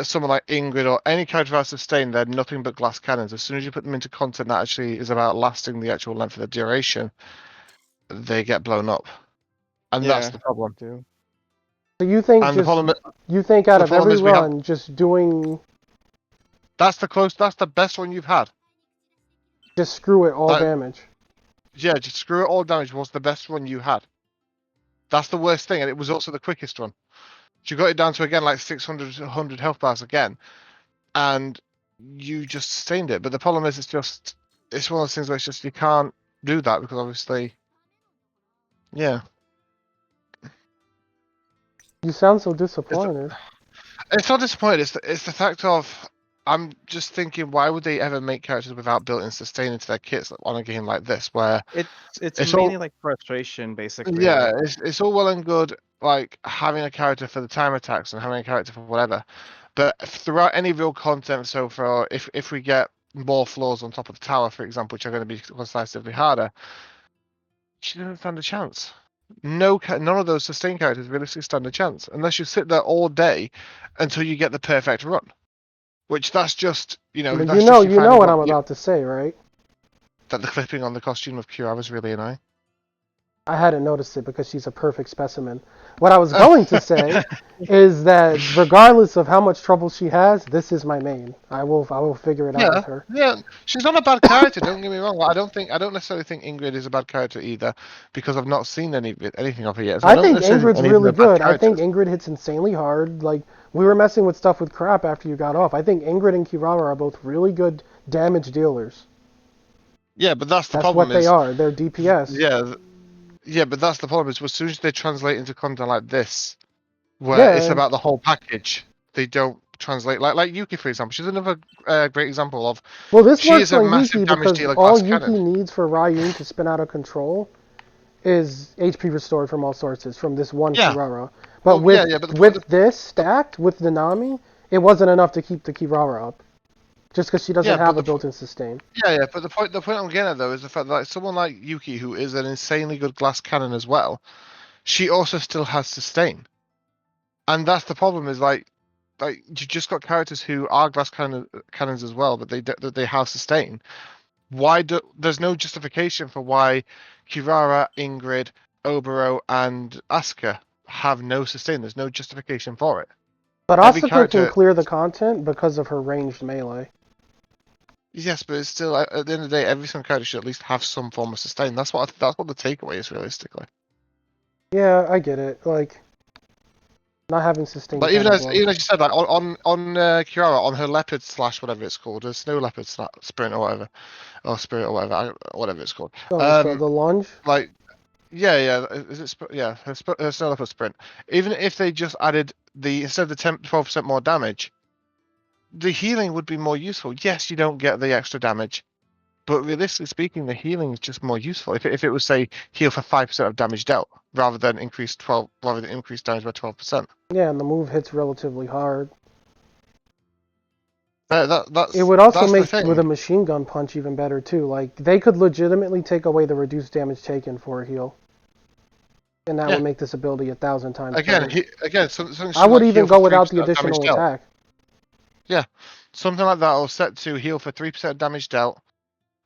someone like Ingrid or any character who has sustain. They're nothing but glass cannons. As soon as you put them into content that actually is about lasting the actual length of the duration, they get blown up, and that's Yeah, the problem. do. So you think And just... You think out the of problem every is we have run, just doing... that's the best one you've had. Just screw it, all That, damage. yeah, just screw it all damage was the best one you had. That's the worst thing, and it was also the quickest one. You got it down to again like 600, 100 health bars again, and you just sustained it. But the problem is, it's one of those things where it's just you can't do that because obviously, yeah. You sound so disappointed. It's not disappointed. It's the fact of I'm just thinking, why would they ever make characters without built-in sustain into their kits on a game like this, where It's it's mainly all like frustration, basically. yeah, Like it's all well and good like having a character for the time attacks and having a character for whatever, but throughout any real content, so for if we get more floors on top of the tower, for example, which are going to be decisively harder, she doesn't stand a chance. None of those sustained characters realistically stand a chance unless you sit there all day until you get the perfect run. Which that's just But that's just you you know finding what what I'm about to say, right? that the clipping on the costume of Kirara was really annoying. I hadn't noticed it because she's a perfect specimen. What I was going to say is that regardless of how much trouble she has, this is my main. I will figure it out with Yeah, her. yeah, she's not a bad character. Don't get me wrong. I don't necessarily think Ingrid is a bad character either, because I've not seen anything of her yet. So I I don't think necessarily think Ingrid's any of them really are bad good. I think characters. Ingrid hits insanely hard. Like, we were messing with stuff with crap after you got off. I think Ingrid and Kirara are both really good damage dealers. Yeah, but that's the That's problem what they is, are. They're DPS. yeah, yeah, but that's the problem is, as soon as they translate into content like this, where it's Yeah. about the whole package, they don't translate. Like Yuki, for example, she's another great example of Well, this she works is a on massive Yuki damage because dealer all glass cannon. Yuki needs for Ryun to spin out of control is HP restored from all sources from this one Yeah, Kirara. But well, yeah, but the point, with this stacked with the Nami, it wasn't enough to keep the Kirara up. Just because she doesn't yeah, have but a built-in sustain. but the point I'm getting at though is the fact that like, someone like Yuki, who is an insanely good glass cannon as well, she also still has sustain, and that's the problem. Is like you just got characters who are cannons as well, but that they have sustain. There's no justification for why Kirara, Ingrid, Oboro, and Asuka have no sustain. There's no justification for it. But Every Asuka can character, clear the content because of her ranged melee. yes, but it's still at the end of the day, every single character should at least have some form of sustain. That's what the takeaway is realistically. Yeah, I get it. Like, not having sustain But kind of blows. even as you said, like on Kirara, on her leopard slash whatever it's called, her snow leopard sprint or whatever, or spirit or whatever, whatever it's called. Oh, the lunge? Like yeah, is it yeah, her snow leopard sprint. Even if they just added instead of the 12% more damage, the healing would be more useful. Yes, you don't get the extra damage, but realistically speaking, the healing is just more useful. If it was say heal for 5% of damage dealt rather than increase damage by 12%. Yeah, and the move hits relatively hard. It That's would also the make with thing. a machine gun punch even better too. Like, they could legitimately take away the reduced damage taken for a heal. And that Yeah. would make this ability 1,000 times Again, better. something I would like heal even for go without the 3% of damage additional dealt. attack. Yeah, something like that will set to heal for 3% damage dealt.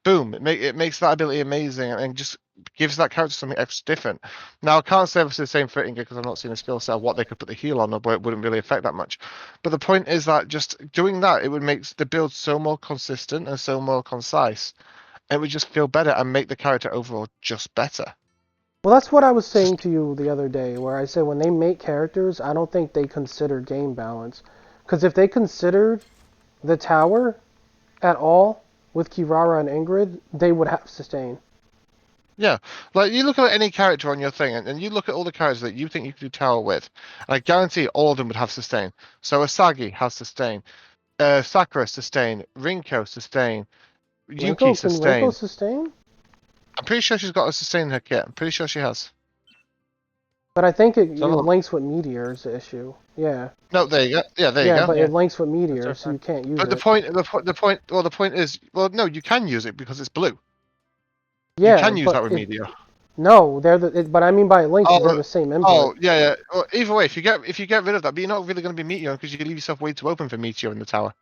Boom! It makes that ability amazing and just gives that character something extra different. Now I can't say it's the same for Inga because I've not seen a skill set of what they could put the heal on, but it wouldn't really affect that much. But the point is that just doing that, it would make the build so more consistent and so more concise. It would just feel better and make the character overall just better. Well, that's what I was It's saying just to you the other day, where I said when they make characters, I don't think they consider game balance. Because if they considered the tower at all with Kirara and Ingrid, they would have sustain. yeah, like you look at any character on your thing, and you look at all the characters that you think you could do tower with, and I guarantee all of them would have sustain. So Asagi has sustain, Sakura sustain, Rinko sustain, Yuki Can Rinko sustain. sustain? I'm pretty sure she's got a sustain in her kit. I'm pretty sure she has. But I think it So links with Meteor is the issue. Yeah. no, there you go. Yeah, there you Yeah, go. but Yeah, it links with that's Meteor, our so friend. you can't use But it. the point is, well, no, you can use it because it's blue. You Yeah, can use but that with Meteor. no, but I mean by links, they're Oh, the same input. oh, yeah. Well, either way, if you get rid of that, but you're not really going to be Meteor because you leave yourself way too open for Meteor in the tower.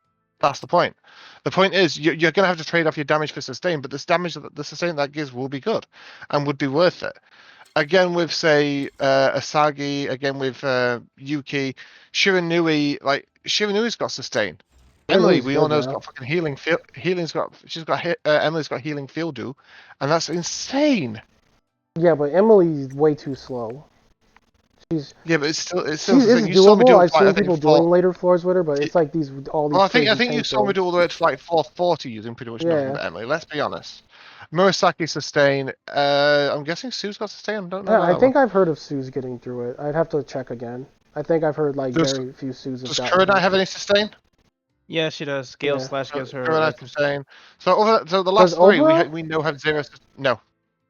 That's the point. The point is you're going to have to trade off your damage for sustain, but this damage the sustain that gives will be good, and would be worth it. Again with say Asagi, again with Yuki, Shiranui. Like Shiranui's got sustain. Emily, Shiranui's we all good know, has now. got fucking healing. Emily's got healing field do, and that's insane. Yeah, but Emily's way too slow. She's Yeah, but it's she still the is thing. You saw me doable. do it I've for, like, I seen think people four. doing later floors with her, but it's like all Well, these I crazy think you tank saw me do builds. all the way to like 440 using pretty much nothing Yeah. but Emily. Let's be honest. Murasaki sustain. I'm guessing Sue's got sustain. I don't know Yeah, about I that one. think I've heard of Sue's getting through it. I'd have to check again. I think I've heard like Does very few Sue's have does gotten Kurenai through. have any sustain? Yeah, she does. Gale Yeah. Slash gives her Kurenai like sustain. So the Does last three Oboro? we know have zero. No,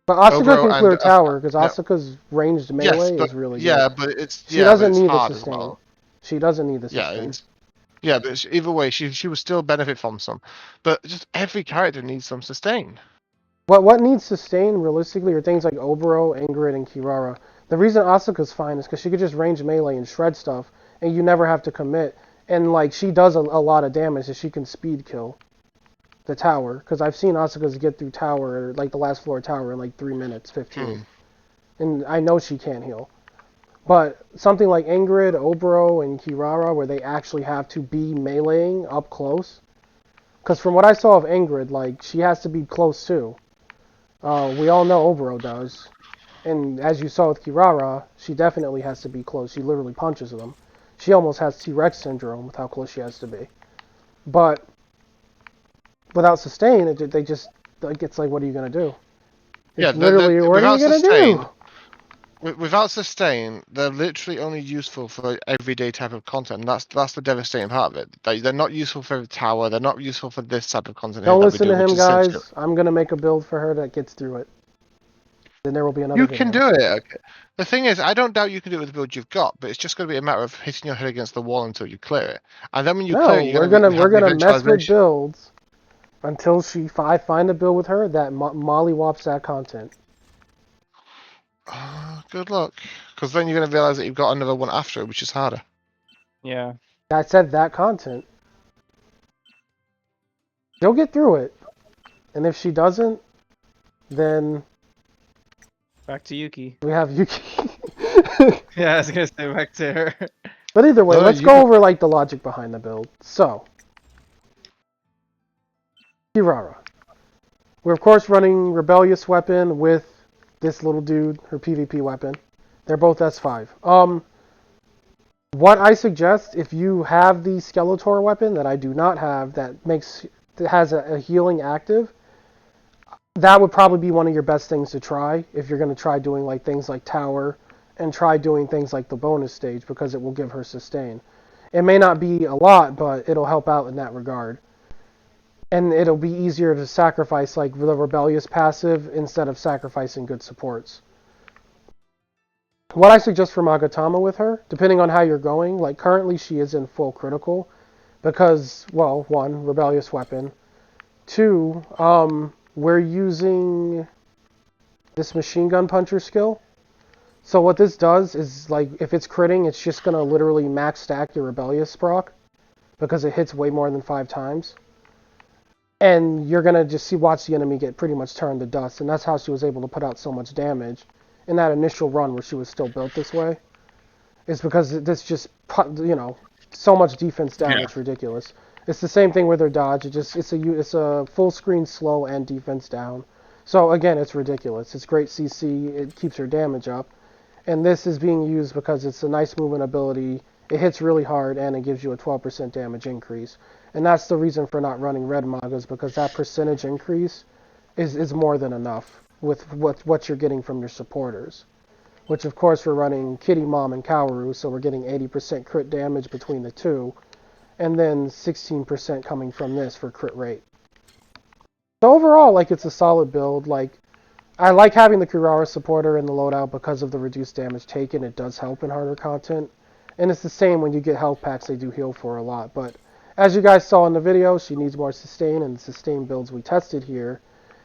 But Asuka Oboro can and clear tower because no. Asuka's ranged Yes, melee but is really good. yeah, but She doesn't it's need the hard as sustain. well. She doesn't need the Yeah, sustain. but either way, she would still benefit from some. But just every character needs some sustain. What needs sustain realistically are things like Oboro, Ingrid, and Kirara. The reason Asuka's fine is because she could just range melee and shred stuff, and you never have to commit. And like she does a lot of damage, so she can speed kill the tower. Because I've seen Asuka's get through tower, like the last floor tower, in like 3 minutes, 15. And I know she can't heal. But something like Ingrid, Oboro, and Kirara, where they actually have to be meleeing up close. Because from what I saw of Ingrid, like she has to be close too. We all know Oboro does. And as you saw with Kirara, she definitely has to be close. She literally punches them. She almost has T-Rex syndrome with how close she has to be. But without sustain, they just, like, it's like, what are you going to do? Yeah, It's literally, what are you going to do? without sustain, they're literally only useful for everyday type of content. And that's the devastating part of it. They're not useful for the tower. They're not useful for this type of content here Don't that we listen do, to which him, is essentially guys. I'm going to make a build for her that gets through it. Then there will be another you can video. do it. Okay. The thing is, I don't doubt you can do it with the build you've got, but it's just going to be a matter of hitting your head against the wall until you clear it. And then when you clear No, it, you're we're going gonna to have the mess with eventualization. builds until I find a build with her that mollywops that content. Good luck, because then you're going to realize that you've got another one after it, which is harder. yeah. I said that content. She'll get through it, and if she doesn't, then Back to Yuki. We have Yuki. Yeah, I was gonna say back to her. But either way, No, let's you go can- over like the logic behind the build. So, Kirara. We're of course running Rebellious weapon with this little dude, her PvP weapon. They're both S5. What I suggest, if you have the Skeletor weapon that I do not have, that has a healing active, that would probably be one of your best things to try if you're going to try doing like things like Tower and try doing things like the bonus stage, because it will give her sustain. It may not be a lot, but it'll help out in that regard. And it'll be easier to sacrifice like the Rebellious passive instead of sacrificing good supports. What I suggest for Magatama with her, depending on how you're going, like currently she is in full critical because, well, one, Rebellious weapon. Two, we're using this machine gun puncher skill. So what this does is, like, if it's critting, it's just going to literally max stack your Rebellious proc because it hits way more than 5 times. And you're going to just watch the enemy get pretty much turned to dust, and that's how she was able to put out so much damage in that initial run where she was still built this way. It's because this just, so much defense down, it's ridiculous. It's the same thing with her dodge. It's a full screen slow and defense down. So again, it's ridiculous. It's great CC. It keeps her damage up. And this is being used because it's a nice movement ability. It hits really hard and it gives you a 12% damage increase. And that's the reason for not running red Magas, because that percentage increase is more than enough with what you're getting from your supporters. Which of course we're running Kitty Mom and Kaworu, so we're getting 80% crit damage between the two. And then 16% coming from this for crit rate. So overall, like, it's a solid build. Like, I like having the Kirara supporter in the loadout because of the reduced damage taken. It does help in harder content. And it's the same when you get health packs, they do heal for a lot. But as you guys saw in the video, she needs more sustain, and the sustain builds we tested here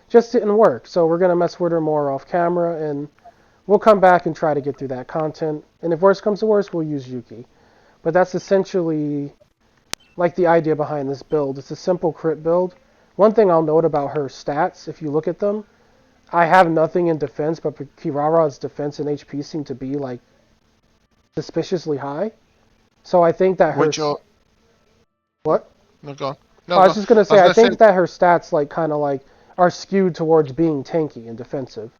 just didn't work. So we're going to mess with her more off camera, and we'll come back and try to get through that content. And if worse comes to worse, we'll use Yuki. But that's essentially like the idea behind this build. It's a simple crit build. One thing I'll note about her stats, if you look at them, I have nothing in defense, but Kirara's defense and HP seem to be like suspiciously high. So I think that her... What? No, go on. No, I was just gonna say, I think say... that her stats like kind of like are skewed towards being tanky and defensive.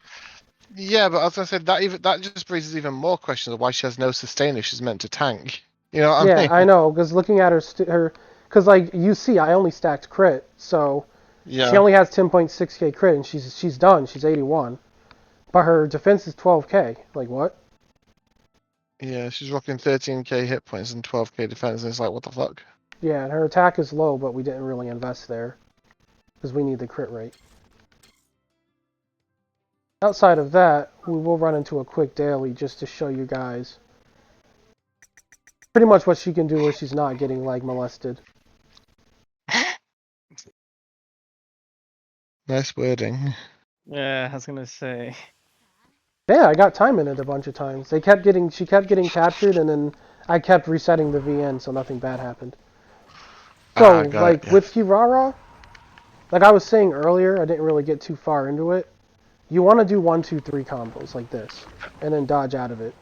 Yeah, but as I said, that just raises even more questions of why she has no sustain if she's meant to tank. You know what I mean? Yeah, I know, because looking at her, because like you see, I only stacked crit, so Yeah. she only has 10.6k crit, and she's done. She's 81, but her defense is 12k. Like what? Yeah, she's rocking 13k hit points and 12k defense, and it's like, what the fuck? Yeah, and her attack is low, but we didn't really invest there because we need the crit rate. Outside of that, we will run into a quick daily just to show you guys pretty much what she can do where she's not getting like molested. Nice wording. Yeah, I was gonna say. Yeah, I got time in it a bunch of times. She kept getting captured, and then I kept resetting the VN so nothing bad happened. So, like, with Kirara, like I was saying earlier, I didn't really get too far into it. You want to do 1, 2, 3 combos like this, and then dodge out of it.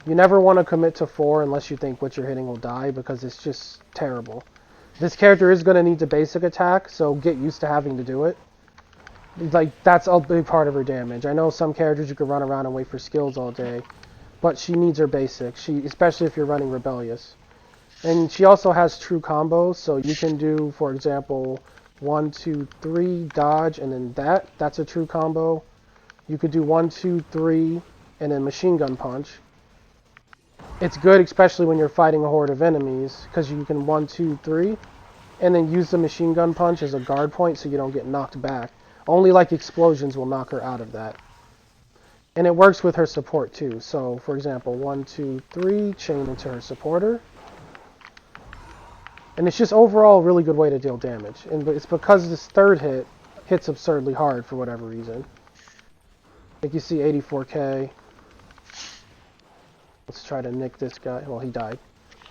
You never want to commit to 4 unless you think what you're hitting will die, because it's just terrible. This character is going to need the basic attack, so get used to having to do it. Like, that's a big part of her damage. I know some characters you can run around and wait for skills all day, but she needs her basic, especially if you're running Rebellious. And she also has true combos, so you can do, for example, 1, 2, 3, dodge, and then that's a true combo. You could do 1, 2, 3, and then machine gun punch. It's good, especially when you're fighting a horde of enemies, because you can 1, 2, 3, and then use the machine gun punch as a guard point so you don't get knocked back. Only like explosions will knock her out of that. And it works with her support too. So, for example, 1, 2, 3, chain into her supporter. And it's just overall a really good way to deal damage. And it's because this third hit hits absurdly hard for whatever reason. Like you see 84k. Let's try to nick this guy. Well, he died.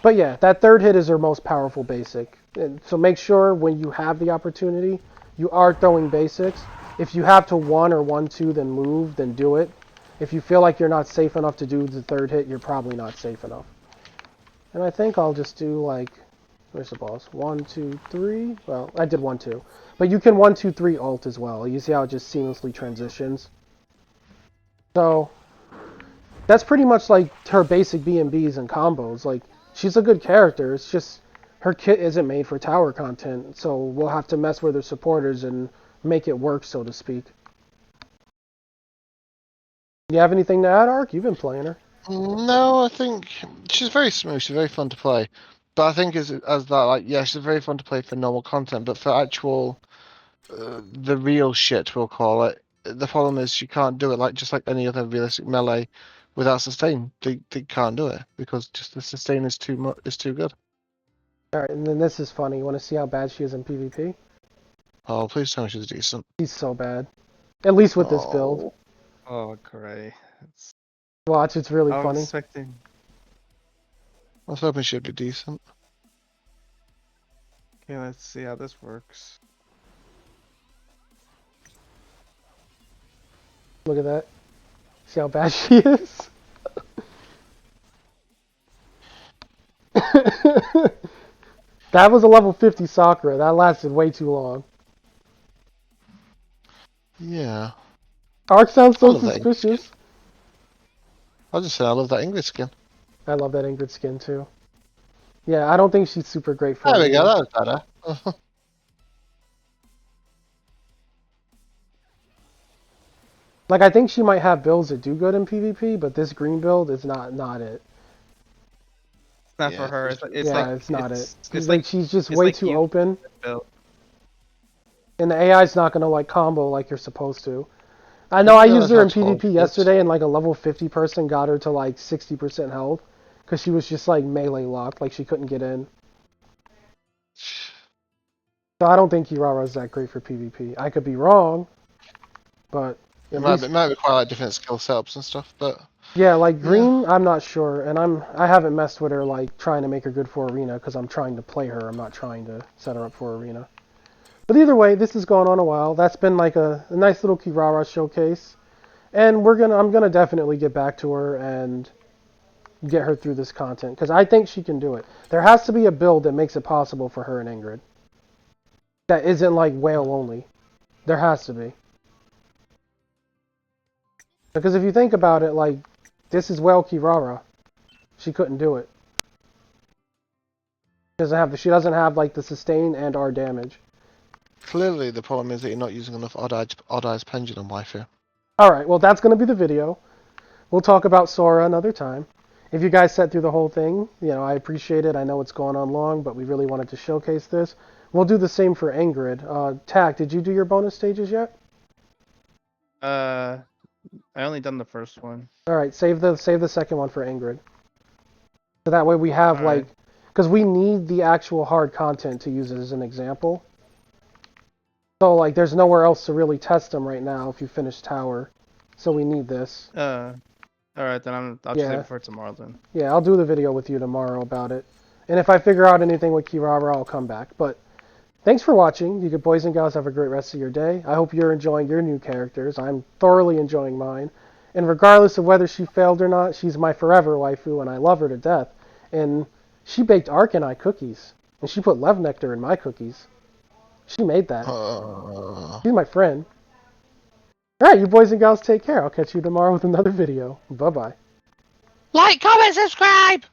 But yeah, that third hit is her most powerful basic. And so make sure when you have the opportunity, you are throwing basics. If you have to 1 or 1, 2, then move, then do it. If you feel like you're not safe enough to do the third hit, you're probably not safe enough. And I think I'll just do like, where's the boss? 1, 2, 3. Well, I did 1, 2. But you can 1, 2, 3 ult as well. You see how it just seamlessly transitions? So, that's pretty much like her basic B&Bs and combos. Like, she's a good character. It's just her kit isn't made for tower content. So we'll have to mess with her supporters and make it work, so to speak. You have anything to add, Ark? You've been playing her. No, I think she's very smooth. She's very fun to play. But I think as that, like, yeah, she's very fun to play for normal content. But for actual, the real shit, we'll call it. The problem is she can't do it just like any other realistic melee without sustain. They can't do it because just the sustain is too much. Is too good. Alright, and then this is funny. You want to see how bad she is in PvP? Oh, please tell me she's decent. She's so bad. At least with this build. Oh, great. Watch, it's really I was funny. expecting. I was hoping she'd be decent. Okay, let's see how this works. Look at that. See how bad she is? That was a level 50 Sakura. That lasted way too long. Yeah. Ark sounds I so love that Ingrid suspicious. I'll just say I love that Ingrid skin. I love that Ingrid skin too. Yeah, I don't think she's super great for There we go. arena. That was better. Like, I think she might have builds that do good in PvP, but this green build is not it. It's not Yeah, for her. It's Yeah, like it's not it. it's It's like like she's just it's way like too you open, build. and the AI's not gonna like combo like you're supposed to. I know I Yeah, used her in that's all PvP good. yesterday, and like a level 50 person got her to like 60% health, because she was just like melee locked, like she couldn't get in. So I don't think Kirara's that great for PvP. I could be wrong, but It at might least be, might require like different skill setups and stuff, but yeah, like yeah. green, I'm not sure, and I haven't messed with her like trying to make her good for arena because I'm trying to play her. I'm not trying to set her up for arena. But either way, this has gone on a while. That's been like a nice little Kirara showcase, and I'm gonna definitely get back to her and get her through this content because I think she can do it. There has to be a build that makes it possible for her and Ingrid. That isn't like whale only. There has to be. Because if you think about it, like, this is whale Kirara. She couldn't do it. She doesn't have like the sustain and our damage. Clearly, the problem is that you're not using enough odd-eyes pendulum waifu. Alright, well that's going to be the video. We'll talk about Sora another time. If you guys sat through the whole thing, I appreciate it. I know it's going on long, but we really wanted to showcase this. We'll do the same for Ingrid. Tack, did you do your bonus stages yet? I only done the first one. Alright, save the second one for Ingrid. So that way we have Alright. because we need the actual hard content to use it as an example. So like there's nowhere else to really test them right now if you finish Tower. So we need this. Alright, then I'll just save it for tomorrow then. Yeah, I'll do the video with you tomorrow about it. And if I figure out anything with Kirara, I'll come back. But thanks for watching. You good boys and gals have a great rest of your day. I hope you're enjoying your new characters. I'm thoroughly enjoying mine. And regardless of whether she failed or not, she's my forever waifu and I love her to death. And she baked Ark and I cookies. And she put love nectar in my cookies. She made that. She's my friend. Alright, you boys and gals take care. I'll catch you tomorrow with another video. Bye-bye. Like, comment, subscribe!